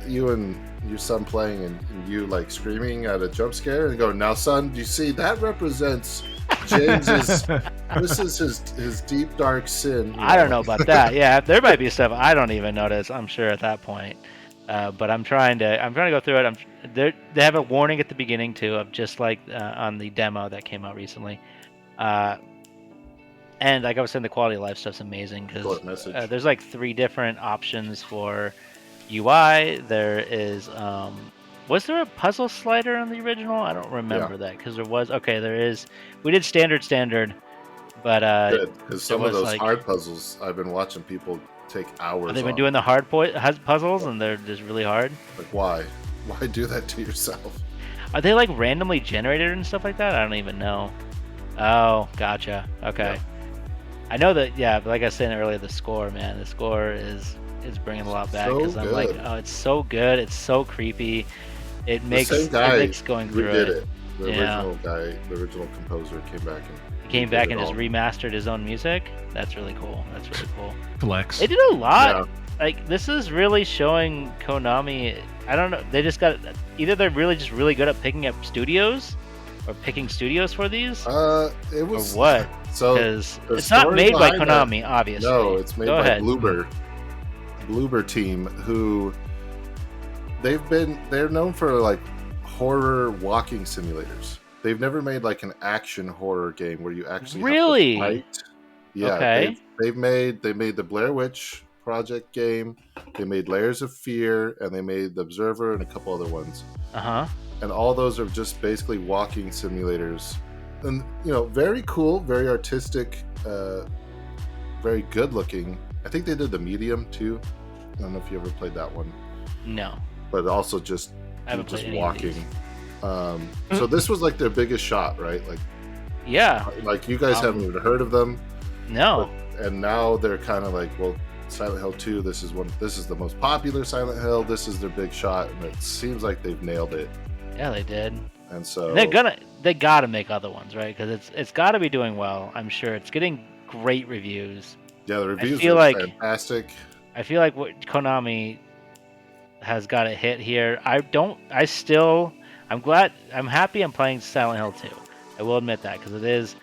you and your son playing and you like screaming at a jump scare and go, "Now, son, do you see that represents James's? This is his deep dark sin." I don't know about that. Yeah, there might be stuff I don't even notice. I'm sure at that point. But I'm trying to go through it. They have a warning at the beginning too, of just like on the demo that came out recently. And like I was saying, the quality of life stuff's amazing because Short message. there's like 3 different options for UI. There is was there a puzzle slider on the original? I don't remember that because there was. Okay, there is. We did standard, but Good, because some of was, those like- hard puzzles, I've been watching people take hours. they've been on. doing the hard puzzles and they're just really hard. Like, why do that to yourself? Are they like randomly generated and stuff like that? I don't even know. Oh, gotcha. Okay. Yeah. I know that. Yeah, but like I was saying earlier, the score, man, the score is bringing a lot back So because I'm like, good. oh, it's so good, it's so creepy. It makes the same guy it makes going who through did it. it. The Yeah. original guy, the original composer, came back and He came redid back it and just all. remastered his own music. That's really cool. That's really cool. Flex. They did a lot. Yeah. Like this is really showing Konami. I don't know. They just got either they're really just really good at picking up studios, or picking studios for these, It or was what? So Because the it's not story made by behind that- Konami, obviously. no, it's made Go by ahead. Bloober team, who they're known for like horror walking simulators. They've never made like an action horror game where you actually Really? have to fight. Yeah, Okay. they made the Blair Witch Project game. They made Layers of Fear, and they made The Observer and a couple other ones. Uh huh. And all those are just basically walking simulators, and very cool, very artistic, very good looking. I think they did The Medium too. I don't know if you ever played that one, No, but also just I haven't just played any of these. walking. So this was like their biggest shot, right? Yeah. Like you guys haven't even heard of them, No. and now they're kind of like, well, Silent Hill 2. This is the most popular Silent Hill. This is their big shot, and it seems like they've nailed it. Yeah, they did. And so They gotta make other ones, right? Because it's got to be doing well. I'm sure it's getting great reviews. yeah, the reviews feel are like- fantastic. I feel like what Konami has got a hit here. I'm happy I'm playing Silent Hill 2. I will admit that because it is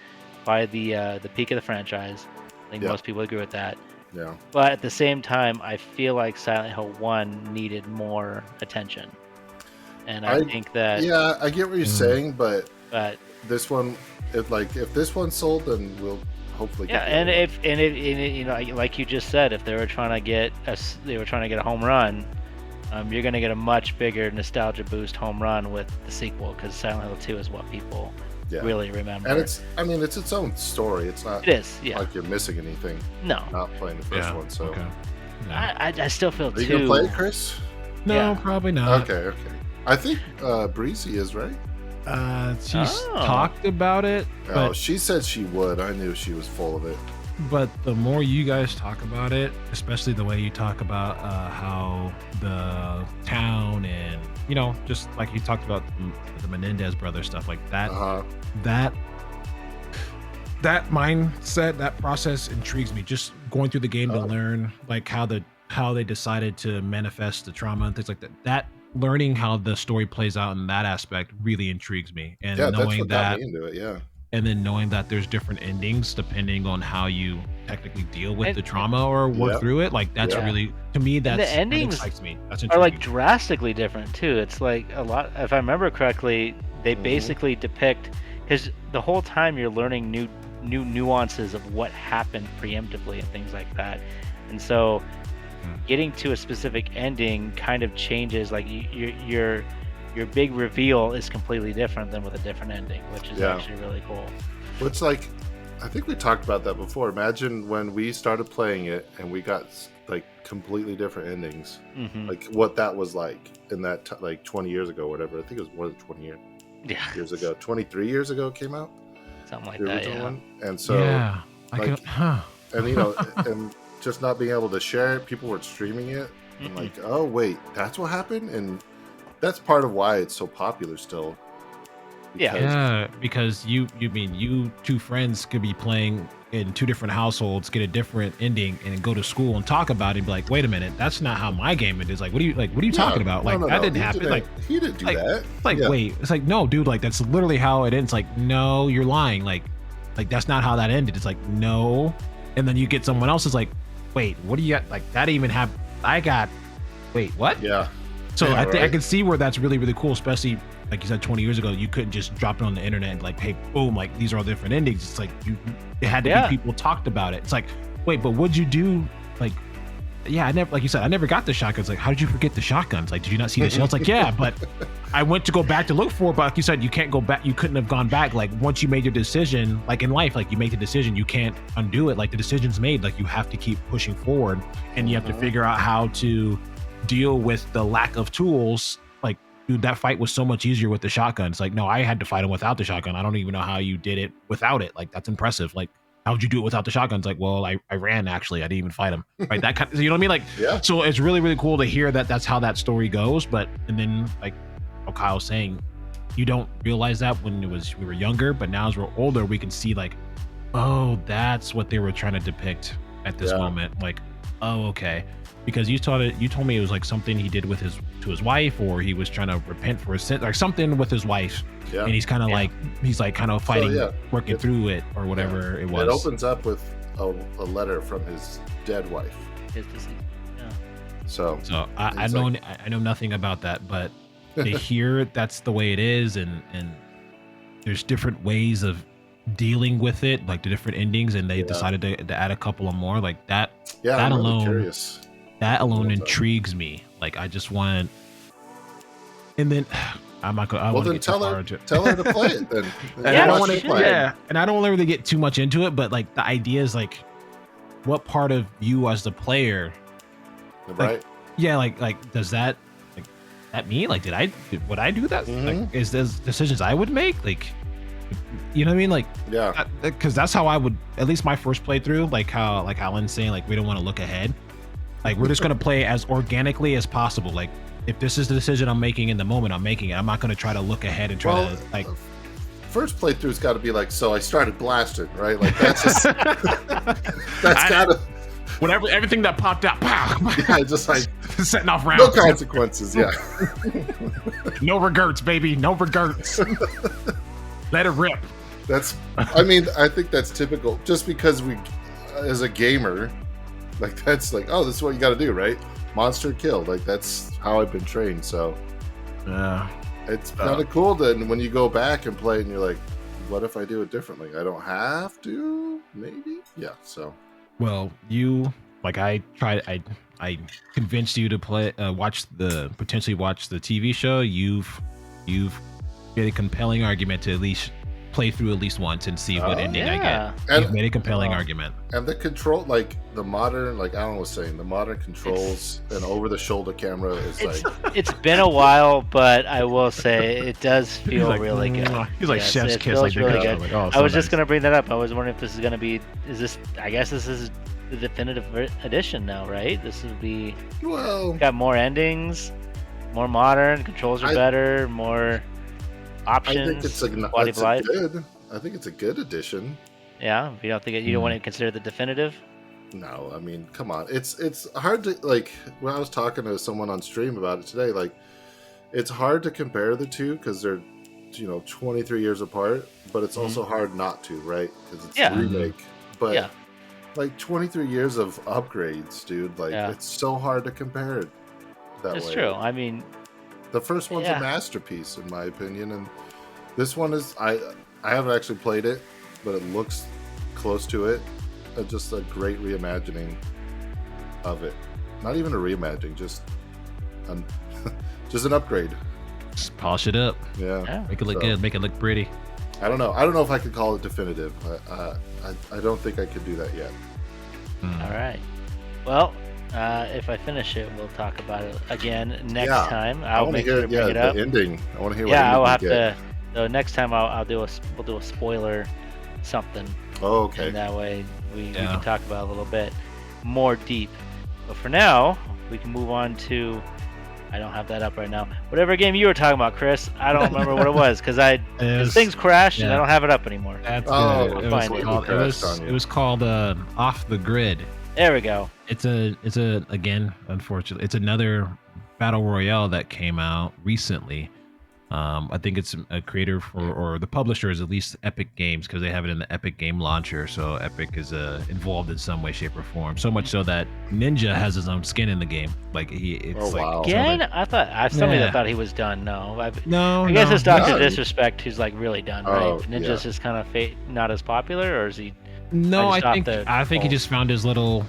by the peak of the franchise. I think Yeah. most people agree with that. Yeah. But at the same time, I feel like Silent Hill 1 needed more attention. And I think that Yeah, I get what you're saying, but but this one, if this one sold, then we'll hopefully yeah, get the and other if like you just said, if they were trying to get a home run, you're gonna get a much bigger nostalgia boost home run with the sequel because Silent Hill 2 is what people Yeah. really remember. And it's its own story. It's not It is, yeah. like you're missing anything No, not playing the first Yeah. one. So Okay. Yeah. I still feel are you gonna too. play it, Chris? No, yeah. probably not. Okay. I think Breezy is right. She's Oh. talked about it, Oh, but she said she would. I knew she was full of it. But the more you guys talk about it, especially the way you talk about how the town and just like you talked about the Menendez brothers stuff like that, that that mindset, that process intrigues me. Just going through the game to learn like how they decided to manifest the trauma and things like that. That learning how the story plays out in that aspect really intrigues me, and Yeah, that's knowing what got me into it. Yeah. and then knowing that there's different endings depending on how you technically deal with the trauma or work through it, like that's really, to me, the endings that excites me. That's are like intriguing. drastically different too. It's like a lot. If I remember correctly, they basically depict, because the whole time you're learning new nuances of what happened preemptively and things like that, and so getting to a specific ending kind of changes. Like your big reveal is completely different than with a different ending, which is actually really cool. Which, like, I think we talked about that before. Imagine when we started playing it and we got like completely different endings, like what that was like in that like 20 years ago, whatever. I think it was more than 20 years ago. 23 years ago it came out, something like the that. original Yeah. one. And so, and and just not being able to share it, people were streaming it. I'm like, oh wait, that's what happened, and that's part of why it's so popular still. Because you two friends could be playing in two different households, get a different ending, and go to school and talk about it and be like, wait a minute, that's not how my game ended. Like, what are you talking about? Like, that didn't happen. Like, he didn't do that. Like, wait, it's like, no, dude, like that's literally how it ends. Like, no, you're lying. Like that's not how that ended. It's like, no. And then you get someone else is like, wait, what do you got? Like, that even happened. Wait, what? Yeah. So I think I can see where that's really, really cool, especially like you said, 20 years ago, you couldn't just drop it on the internet and like, hey, boom, like these are all different endings. It's like it had to be people talked about it. It's like, wait, but what'd you do? Like, I never, like you said, I never got the shotguns. Like, how did you forget the shotguns? Like, did you not see the shells? Like, yeah, but I went to go back to look for it. But like you said, you can't go back. You couldn't have gone back. Like, once you made your decision, like in life, like you make the decision, you can't undo it. Like the decision's made. Like you have to keep pushing forward, and you have to figure out how to deal with the lack of tools. Like, dude, that fight was so much easier with the shotgun. It's like, no, I had to fight him without the shotgun. I don't even know how you did it without it. Like, that's impressive. Like, how'd you do it without the shotguns? Like, well, I ran, actually. I didn't even fight him. Right? That kind of, you know what I mean? Like, so it's really, really cool to hear that that's how that story goes. But, and then like Kyle's saying, you don't realize that when we were younger, but now as we're older, we can see like, oh, that's what they were trying to depict at this moment. Like, oh, okay. Because you told me it was like something he did to his wife, or he was trying to repent for his sin, like something with his wife. Yeah. And he's kind of like, he's like kind of fighting, working through it or whatever it was. It opens up with a letter from his dead wife. His deceased. Yeah. So I know nothing about that, but to hear that's the way it is, and there's different ways of dealing with it, like the different endings, and they decided to add a couple of more, like that. Yeah, that alone. Really curious. That alone intrigues me. Like, I just want, and then I'm not gonna. Well, then tell her to play it. Then and I don't want to play. Yeah, and I don't want to really get too much into it, but like the idea is like, what part of you as the player, right? Like does that me? Like, would I do that? Like, is there decisions I would make? Like, you know what I mean? Like, because that's how I would. At least my first playthrough, like how Alan's saying, like we don't want to look ahead. Like, we're just going to play as organically as possible. Like, if this is the decision I'm making in the moment, I'm making it. I'm not going to try to look ahead and try to, like... First playthrough's got to be like, so I started blasting, right? Like, that's just... that's got to... Whatever, everything that popped out, pow! Yeah, just like... setting off rounds. No consequences, yeah. No regrets, baby. No regrets. Let it rip. I mean, I think that's typical. Just because we, as a gamer... Like, that's like, oh, this is what you got to do, right? Monster kill. Like, that's how I've been trained. So, it's kind of cool then when you go back and play and you're like, what if I do it differently? I don't have to, maybe? Yeah, so. Well, I convinced you to potentially watch the TV show. You've made a compelling argument to at least play through at least once and see what ending I yeah. get. You've made a compelling argument. And the control, like the modern, like Alan was saying, the modern controls and over-the-shoulder camera is It's been a while, but I will say it does feel really good. He's like Yes, chef's it kiss. feels Like, really good. good. Like, oh, I was so just nice. gonna bring that up. I was wondering if this is gonna be. I guess this is the definitive edition now, right? This would be well, got more endings, more modern. Controls are better, more options. I think it's quality of life. I think it's a good addition. Yeah, if you don't think you don't want to consider the definitive. No, I mean, come on. It's hard to, like, when I was talking to someone on stream about it today, like, it's hard to compare the two because they're, 23 years apart, but it's also hard not to, right? Because it's a remake. But, like, 23 years of upgrades, dude. Like, it's so hard to compare it that way. It's true. I mean, the first one's a masterpiece, in my opinion, and this one is, I haven't actually played it, but it looks close to it. Just a great reimagining of it. Not even a reimagining, just an upgrade. Just polish it up. Yeah. Make it look good. Make it look pretty. I don't know if I could call it definitive. I don't think I could do that yet. All right. Well, if I finish it, we'll talk about it again next time. I'll make sure to bring it up. The ending. I want to hear. Yeah, I will have to. So next time we'll do a spoiler something. Oh, okay. And that way we can talk about it a little bit more deep. But for now, we can move on to. I don't have that up right now. Whatever game you were talking about, Chris, I don't remember what it was because things crashed and I don't have it up anymore. That's good. It was called Off the Grid. There we go. It's again, unfortunately, it's another battle royale that came out recently. I think it's a creator or the publisher is at least Epic Games because they have it in the Epic Game Launcher. So Epic is involved in some way, shape, or form. So much so that Ninja has his own skin in the game. Like Again, I thought somebody that thought he was done. No, I guess it's Dr. Disrespect who's like really done, right? Ninja's just kind of not as popular, or is he? No, I think he just found his little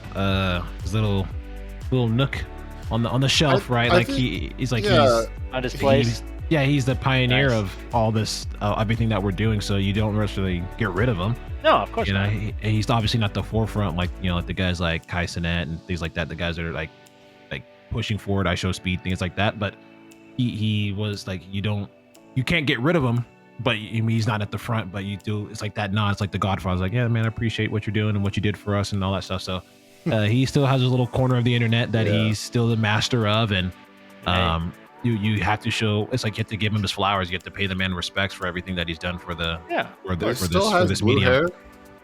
nook on the shelf, right? He's on his place. He's the pioneer of all this, everything that we're doing. So you don't necessarily get rid of him. No, of course not. He's obviously not the forefront, like the guys like Kai Cenat and things like that. The guys that are like pushing forward, IShowSpeed, things like that. But he was like, you can't get rid of him. But he's not at the front. But you do. It's like that nod. It's like the Godfather's like, yeah, man, I appreciate what you're doing and what you did for us and all that stuff. So he still has his little corner of the internet that he's still the master of, and You have to show. It's like you have to give him his flowers. You have to pay the man respects for everything that he's done for this medium. Hair?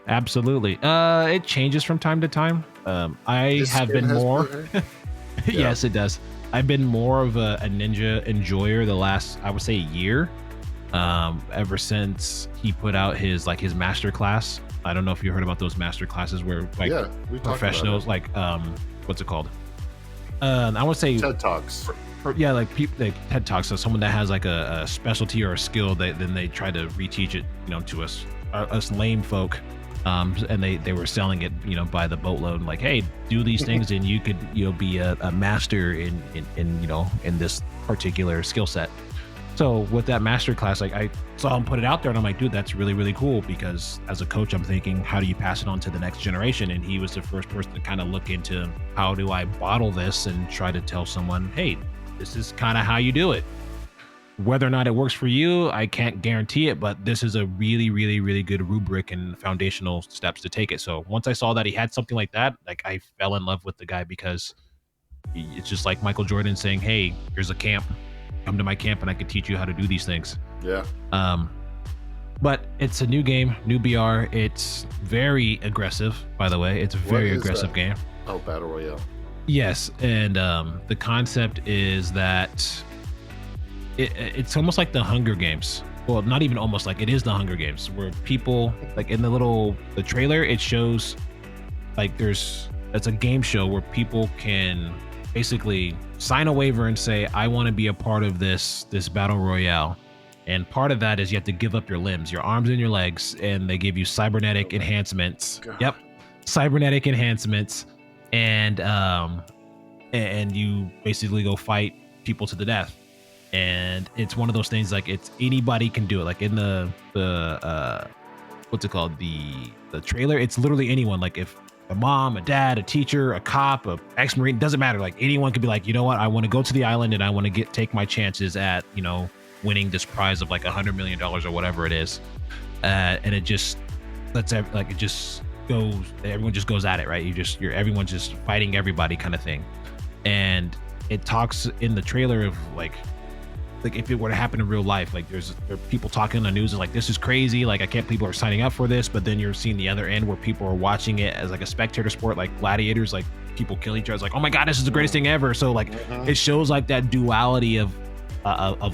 Absolutely. It changes from time to time. I have been more. Yes, it does. I've been more of a Ninja enjoyer the last, I would say, year. Ever since he put out his master class. I don't know if you heard about those master classes where professionals what's it called? I would say TED Talks. Like TED Talks. So someone that has like a specialty or a skill, then they try to reteach it, to us lame folk. And they were selling it, by the boatload. Like, hey, do these things, and you could, be a master in this particular skill set. So with that master class, I saw him put it out there, and I'm like, dude, that's really, really cool. Because as a coach, I'm thinking, how do you pass it on to the next generation? And he was the first person to kind of look into how do I bottle this and try to tell someone, hey, this is kind of how you do it. Whether or not it works for you, I can't guarantee it, but this is a really, really, really good rubric and foundational steps to take it. So once I saw that he had something like that, I fell in love with the guy, because it's just like Michael Jordan saying, hey, here's a camp. Come to my camp and I can teach you how to do these things. Yeah. But it's a new game, new BR. It's very aggressive, by the way. It's a very aggressive game. Oh, Battle Royale. Yes, and the concept is that it's almost like the Hunger Games. Well, not even almost, like it is the Hunger Games, where people, like in the trailer, it shows it's a game show where people can basically sign a waiver and say, I want to be a part of this Battle Royale. And part of that is you have to give up your limbs, your arms and your legs, and they give you cybernetic enhancements. God. Yep, cybernetic enhancements. And you basically go fight people to the death. and it's one of those things like it's anybody can do it. Like in the what's it called, the trailer, it's literally anyone. Like if a mom, a dad, a teacher, a cop, a ex-Marine, doesn't matter. Like anyone could be like, you know what, I want to go to the island and I want to take my chances at, you know, winning this prize of like $100 million or whatever it is. And it just it just goes, everyone just goes at it, right? Everyone's just fighting everybody kind of thing. And it talks in the trailer of like if it were to happen in real life, like there are people talking on the news and like, this is crazy, like I can't believe people are signing up for this. But then you're seeing the other end where people are watching it as like a spectator sport, like gladiators, like people kill each other. It's like, oh my God, this is the greatest thing ever. So like it shows like that duality of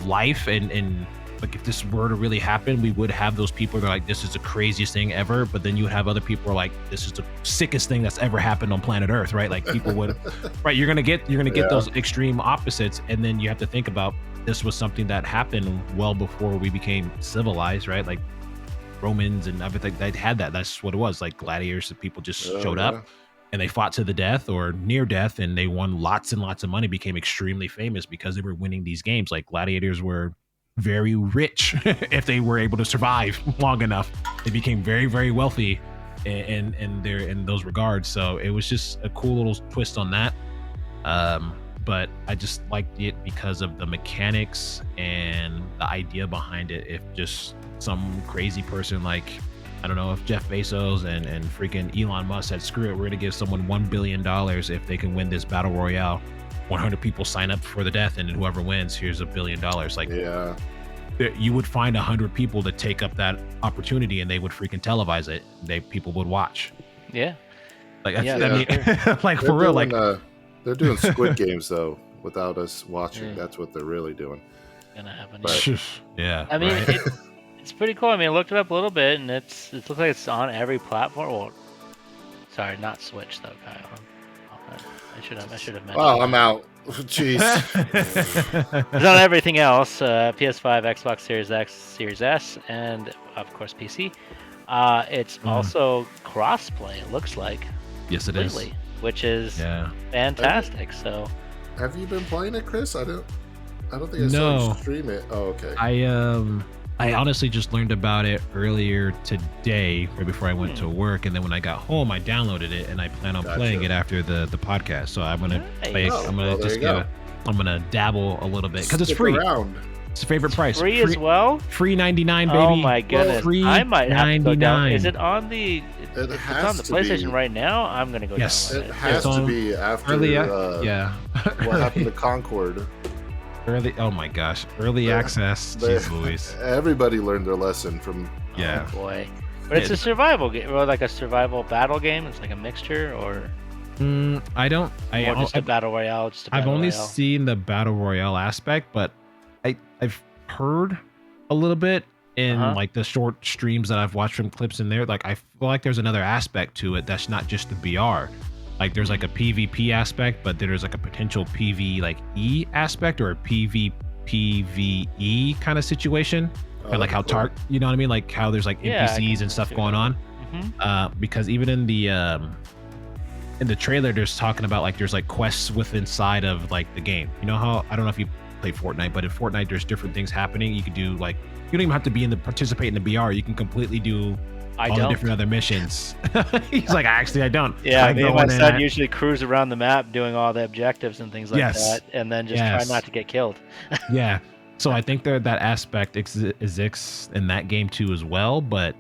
life, and like if this were to really happen, we would have those people that are like, this is the craziest thing ever. But then you would have other people who are like, this is the sickest thing that's ever happened on planet Earth, right? Like people would, right? You're gonna get those extreme opposites, and then you have to think about, this was something that happened well before we became civilized, right? Like Romans and everything, they had that. That's what it was. Like gladiators, people just showed up and they fought to the death or near death, and they won lots and lots of money, became extremely famous because they were winning these games. Like gladiators were very rich if they were able to survive long enough. They became very, very wealthy in those regards. So it was just a cool little twist on that. But I just liked it because of the mechanics and the idea behind it. If just some crazy person, like, I don't know, if Jeff Bezos and freaking Elon Musk said, screw it, we're gonna give someone $1 billion if they can win this battle royale. 100 people sign up for the death, and whoever wins, here's $1 billion. Like, yeah, you would find 100 people to take up that opportunity, and they would freaking televise it. People would watch. Yeah. Like, I mean, like for real, like. They're doing Squid Games though, without us watching. That's what they're really doing. Gonna happen. Yeah. I mean, right? It's pretty cool. I mean, I looked it up a little bit, and it looks like it's on every platform. Well, sorry, not Switch though, Kyle. I should have mentioned. Oh, I'm out. Jeez. It's on everything else: PS5, Xbox Series X, Series S, and of course PC. It's also crossplay. It looks like. Yes, it is. Which is fantastic. Have you been playing it, Chris? I don't think I saw you stream it. Oh, okay. I honestly just learned about it earlier today, right before I went to work, and then when I got home, I downloaded it, and I plan on playing it after the podcast. So I'm gonna play. I'm gonna dabble a little bit because it's free. It's a favorite price. Free as well. Free 99, baby. Oh my goodness! Free I might have to go down. 99. Is it on the? If it's on the PlayStation right now, I'm gonna go down. It has to be after what happened to Concord. Early, oh my gosh, early access. Jeez Louise. Everybody learned their lesson from. Yeah. Oh boy, but it's a survival game, or like a survival battle game. It's like a mixture, or. Just a battle royale. I've only seen the battle royale aspect, but I've heard a little bit in like the short streams that I've watched from clips in there. Like I feel like there's another aspect to it that's not just the BR. Like there's like a PvP aspect, but there's like a potential PV like E aspect or a PvE kind of situation. Or like how you know what I mean? Like how there's like NPCs and stuff going on. Because even in the trailer, there's talking about like there's like quests inside of like the game. You know how, I don't know if you play Fortnite, but in Fortnite there's different things happening. You could do like, you don't even have to be participate in the BR. You can completely do all the different other missions. He's like, actually, I don't. Yeah, me and my son usually cruise around the map doing all the objectives and things like that, and then just try not to get killed. Yeah. So I think that aspect exists in that game too as well, but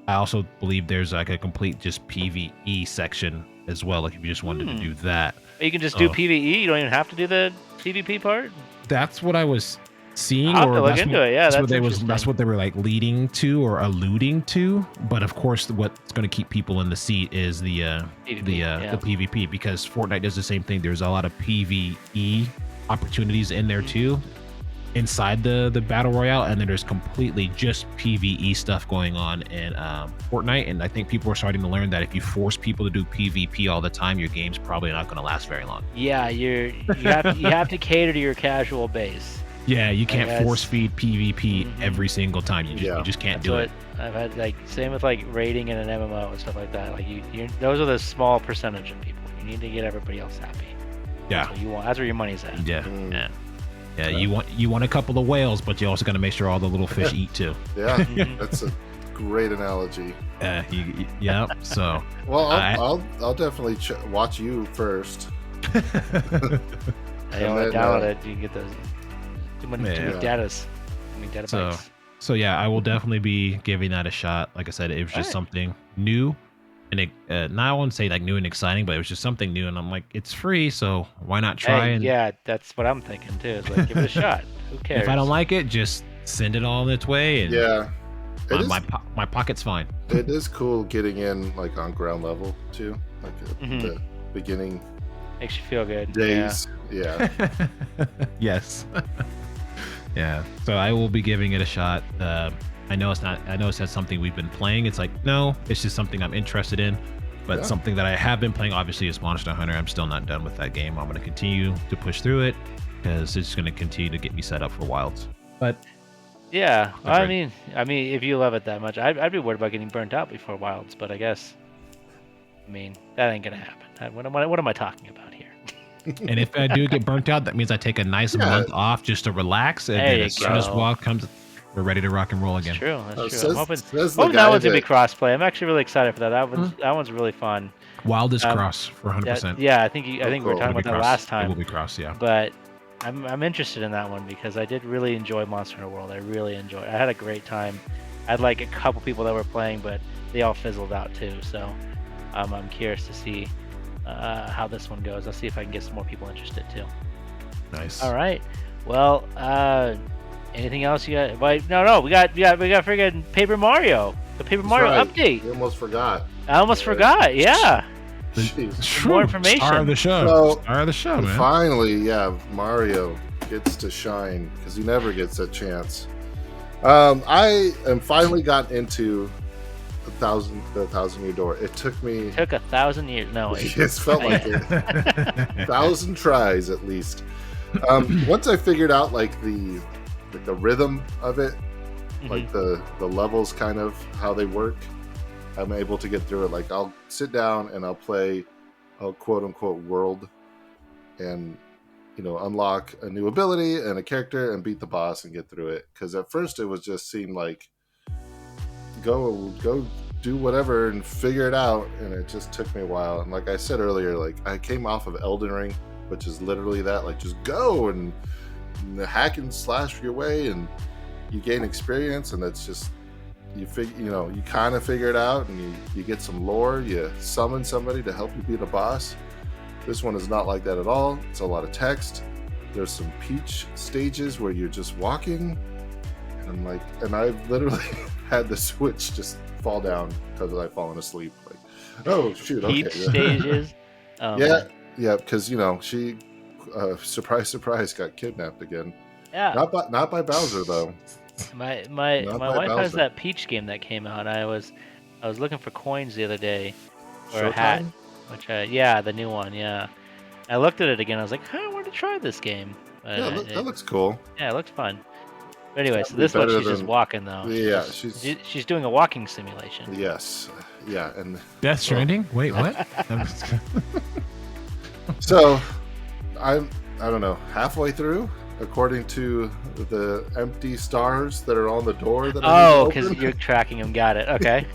I also believe there's like a complete just PvE section as well. Like if you just wanted to do that, you can just do PvE. You don't even have to do the PvP part. That's what I was seeing, I'll have to look into it. Yeah, that's what they were like leading to or alluding to. But of course, what's going to keep people in the seat is the PvP, because Fortnite does the same thing. There's a lot of PvE opportunities in there too, inside the battle royale, and then there's completely just PvE stuff going on in Fortnite. And I think people are starting to learn that if you force people to do PvP all the time, your game's probably not going to last very long. Yeah, you have to cater to your casual base. Yeah, you can't force feed PvP every single time. You just can't do it. I've had like same with like raiding in an MMO and stuff like that. Like those are the small percentage of people. You need to get everybody else happy. Yeah, that's what you want. That's where your money's at. Yeah. Yeah, you want a couple of whales, but you also got to make sure all the little fish eat too. Yeah, that's a great analogy. Yeah. So. Well, I'll definitely watch you first. I only download it. You can get those too many datas. I mean, databytes. So yeah, I will definitely be giving that a shot. Like I said, it was just something new, and not I won't say like new and exciting, but it was just something new, and I'm like, it's free, so why not try? Yeah, that's what I'm thinking too. It's like, give it a shot. Who cares? If I don't like it, just send it all its way. And yeah, my pocket's fine. It is cool getting in like on ground level too, like the beginning. Makes you feel good. Days. Yeah. Yes. Yeah. So I will be giving it a shot. I know it's not. I know it's not something we've been playing. It's like, no, it's just something I'm interested in. But something that I have been playing, obviously, is Monster Hunter. I'm still not done with that game. I'm going to continue to push through it because it's going to continue to get me set up for Wilds. But yeah, I mean, if you love it that much, I'd be worried about getting burnt out before Wilds. But I guess, that ain't gonna happen. What am I talking about here? And if I do get burnt out, that means I take a nice month off just to relax, and then as soon as Wild comes, we're ready to rock and roll again. That's true. I'm hoping that one's gonna be crossplay. I'm actually really excited for that. That one's really fun. Wild is cross for 100%. Yeah, I think we were talking about that last time. It will be cross, yeah. But I'm interested in that one because I did really enjoy Monster Hunter World. I really enjoyed it. I had a great time. I had like a couple people that were playing, but they all fizzled out too. So I'm curious to see how this one goes. I'll see if I can get some more people interested too. Nice. All right. Well, anything else you got? Wait, no. We got friggin' Paper Mario. The Paper Mario update. You almost forgot. I almost forgot. Yeah. More information. Star of the show. Star of the show, man. Finally, Mario gets to shine because he never gets a chance. I am finally got into the 1,000-year door. It took me. It took 1,000 years. No, it felt like it. 1,000 tries at least. Once I figured out like the rhythm of it, like the levels, kind of how they work, I'm able to get through it. Like I'll sit down and I'll play a quote unquote world, and unlock a new ability and a character and beat the boss and get through it. Because at first it was just seemed like go do whatever and figure it out, and it just took me a while. And like I said earlier, like I came off of Elden Ring, which is literally that, like just go and hack and slash your way and you gain experience, and that's just you kind of figure it out, and you get some lore, you summon somebody to help you beat a boss. This one is not like that at all. It's a lot of text. There's some Peach stages where you're just walking, and I've literally had the Switch just fall down because I've fallen asleep. Like, oh shoot, okay. Peach stages. Yeah, because she, surprise, got kidnapped again. Yeah. Not by Bowser though. My wife has that Peach game that came out. I was looking for coins the other day or a hat, which the new one. Yeah, I looked at it again. I was like, I want to try this game. That looks cool. Yeah, it looks fun. But anyway, so this one she's just walking though. Yeah, she's doing a walking simulation. Yes. Yeah, and Death Stranding. Wait, what? So, I don't know, halfway through, according to the empty stars that are on the door. Because you're tracking them. Got it. Okay.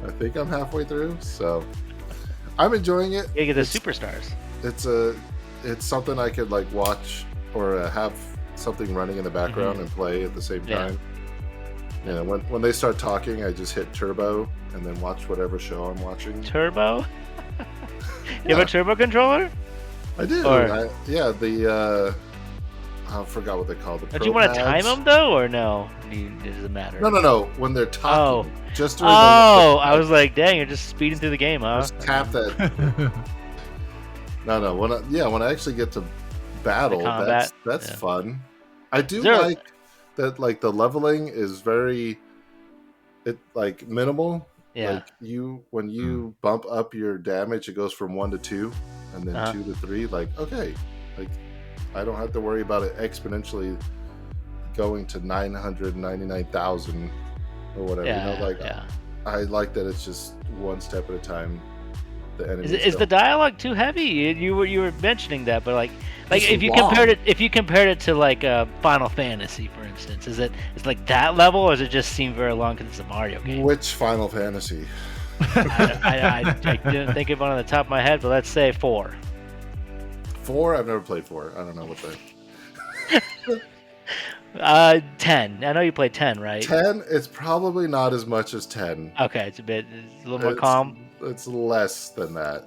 I think I'm halfway through, so I'm enjoying it. You get the superstars. It's something I could like watch or have something running in the background and play at the same time. Yeah. When they start talking, I just hit turbo and then watch whatever show I'm watching. Turbo? You have a turbo controller? I do. I forgot what they call the. Do you want to time them though, or no? Does it matter? No. When they're talking, just during I was like, dang, you're just speeding through the game, huh? Just tap that. No. When I actually get to battle, that's fun. I do like that. Like the leveling is very, minimal. Yeah. Like when you bump up your damage, it goes from 1 to 2, and then 2 to 3. Like okay, like I don't have to worry about it exponentially going to 999,000 or whatever. I like that it's just one step at a time. the enemies. Is the dialogue too heavy? You were mentioning that, but like It's if you long. compared it to like Final Fantasy, for instance, it's like that level, or does it just seem very long because it's a Mario game? Which Final Fantasy? I didn't think of one on the top of my head, but let's say 4. 4? I've never played 4. I don't know what that. 10. I know you played 10, right? 10. It's probably not as much as 10. Okay, it's a little more calm. It's less than that.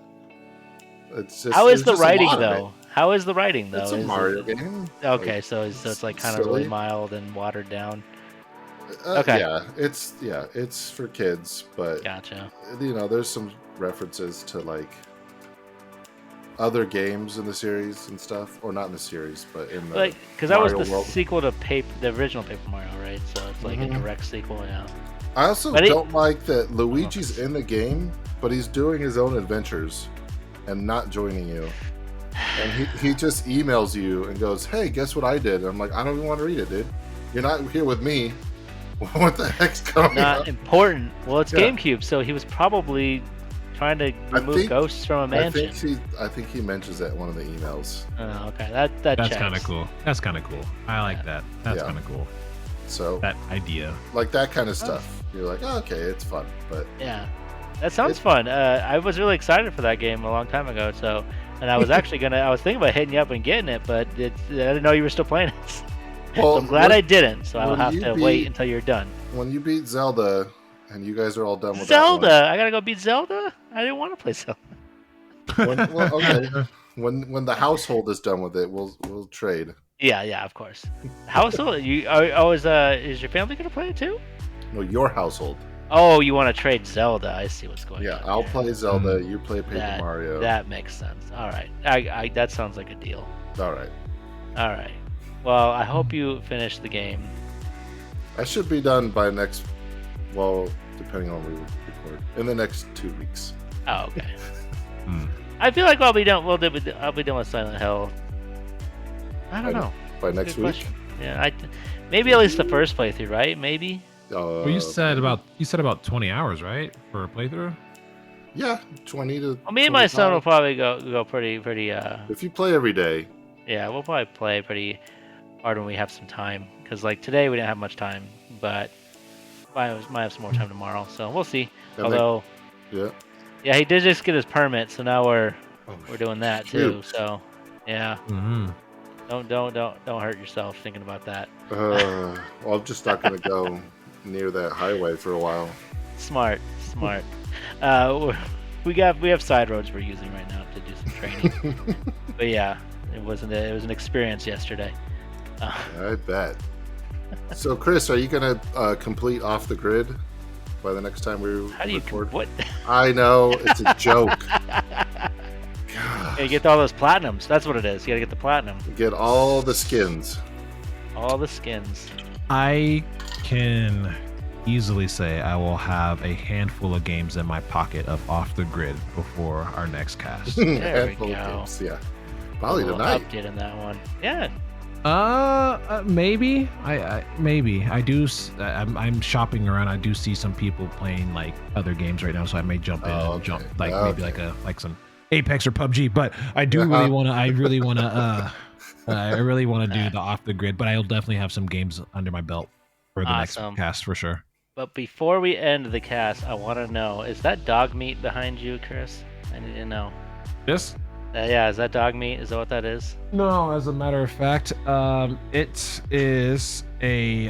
It's just. How is the there's just a writing lot of though? How is the writing though? It's a Mario game. Okay, so it's like kind of silly. really mild and watered down. Okay. Yeah, it's for kids, but Gotcha. There's some references to like other games in the series and stuff, or not in the series, but in the because that was Mario the world. sequel to the original Paper Mario, right? So it's like Mhm. a direct sequel, yeah. I also But don't like that Luigi's in the game, but he's doing his own adventures and not joining you. And he just emails you and goes, "Hey, guess what I did?" And I'm like, "I don't even want to read it, dude. You're not here with me. What the heck's going Not on?" important. Well, it's Yeah. GameCube, so he was probably trying to remove think- ghosts from a mansion. I think he mentions that in one of the emails. Oh, okay, that That's checks. kind of cool. That's kind of cool. I like that. That's Yeah. kind of cool. So That idea. like that kind of stuff. You're like, oh, okay, it's fun, but Yeah, that sounds fun. I was really excited for that game a long time ago. So, and I was actually I was thinking about hitting you up and getting it, but I didn't know you were still playing it. So I'm glad I didn't. So I'll when have you to beat- wait until you're done. when you beat Zelda and you guys are all done with Zelda, I gotta go beat Zelda. I didn't want to play Zelda. that one. Okay. When the household is done with it, we'll trade. Yeah, of course. Household, is your family gonna play it too? No, your household. Oh, you want to trade Zelda? I see what's going Yeah, on. I'll here. play Zelda. You play Paper Mario. That makes sense. All right, I that sounds like a deal. All right. All right. Well, I hope you finish the game. I should be done by next. Well, depending on when we record, in the next 2 weeks. Oh, okay. Hmm. I feel like I'll be done. I'll be done with Silent Hill. I don't know. By Good next week. question. Yeah, maybe at least the first playthrough, right? Maybe. Well, you said about 20 hours, right, for a playthrough? Yeah, 20 to. Well, me and my son will 25. probably go pretty. If you play every day, Yeah, we'll probably play pretty hard when we have some time. Because like today we didn't have much time, but might have some more time tomorrow. So we'll see. And Although, yeah. yeah, he did just get his permit, so now we're doing that too. Shoot. So, yeah, Mm-hmm. don't hurt yourself thinking about that. Well, I'm just not gonna go near that highway for a while. Smart. We have side roads we're using right now to do some training. But yeah, it was an experience yesterday. I bet. So, Chris, are you gonna complete Off the Grid by the next time we How do you record? what? I know it's a joke. You get all those platinums. That's what it is. You gotta get the platinum. Get all the skins. All the skins. I can easily say I will have a handful of games in my pocket of Off the Grid before our next cast. There we Handful of go. games, yeah. Probably A little tonight. update on that one. Yeah. Maybe. Maybe I do. I'm shopping around. I do see some people playing like other games right now, so I may jump in Oh, and jump okay. maybe Okay. like some Apex or PUBG. But I do really want to. I really want to. I really want to do the Off the Grid, but I'll definitely have some games under my belt for the Awesome. next cast for sure. But before we end the cast, I want to know: is that dog meat behind you, Chris? I need to know. Yes. Yeah, is that dog meat? Is that what that is? No, as a matter of fact, it is a.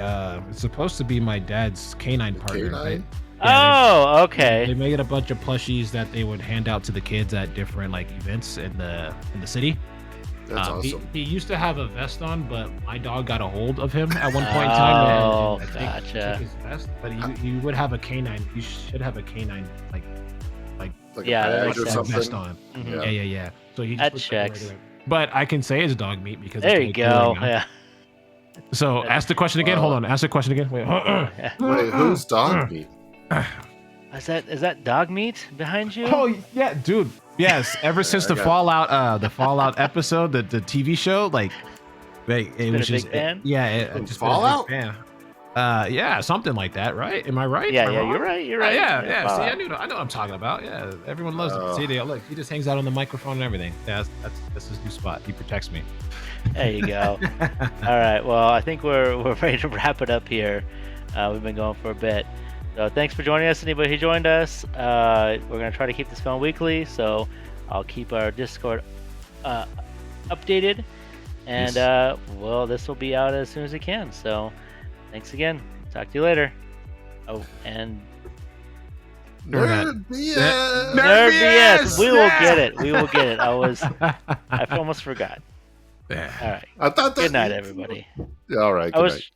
It's supposed to be my dad's canine partner. Canine? Oh, They okay. made a bunch of plushies that they would hand out to the kids at different like events in the city. That's He awesome. used to have a vest on, but my dog got a hold of him at one point in time. Oh, I think gotcha. took his vest, but you would have a canine. You should have a canine like Like Yeah, a that badge makes or sense. something. vest on. Mhm. Yeah. So he That just looks like a checks. regular- But I can say it's dog meat because There it's you really cool go. right now. Yeah. So ask the question again. Hold on. Ask the question again. Wait. Wait, who's dog meat? Is that dog meat behind you? Oh yeah, dude. Yes. Ever since I the got Fallout episode, the TV show, like, it been was a big just fan? yeah. From Just Fallout? been a big fan. Yeah, something like that, right? Am I right? Yeah, Am I yeah, wrong? you're right. You're right. Yeah. See, Wow. I know what I'm talking about. Yeah, everyone loves it. See, look, he just hangs out on the microphone and everything. That's his new spot. He protects me. There you go. All right. Well, I think we're ready to wrap it up here. We've been going for a bit. So thanks for joining us. Anybody who joined us, we're gonna try to keep this going weekly. So I'll keep our Discord updated, and well, this will be out as soon as it can. So thanks again. Talk to you later. Oh, and Nerd BS. Nerd BS. We will get it. We will get it. I almost forgot. Yeah. All right. I thought that. Good night, everybody. All right. Good night.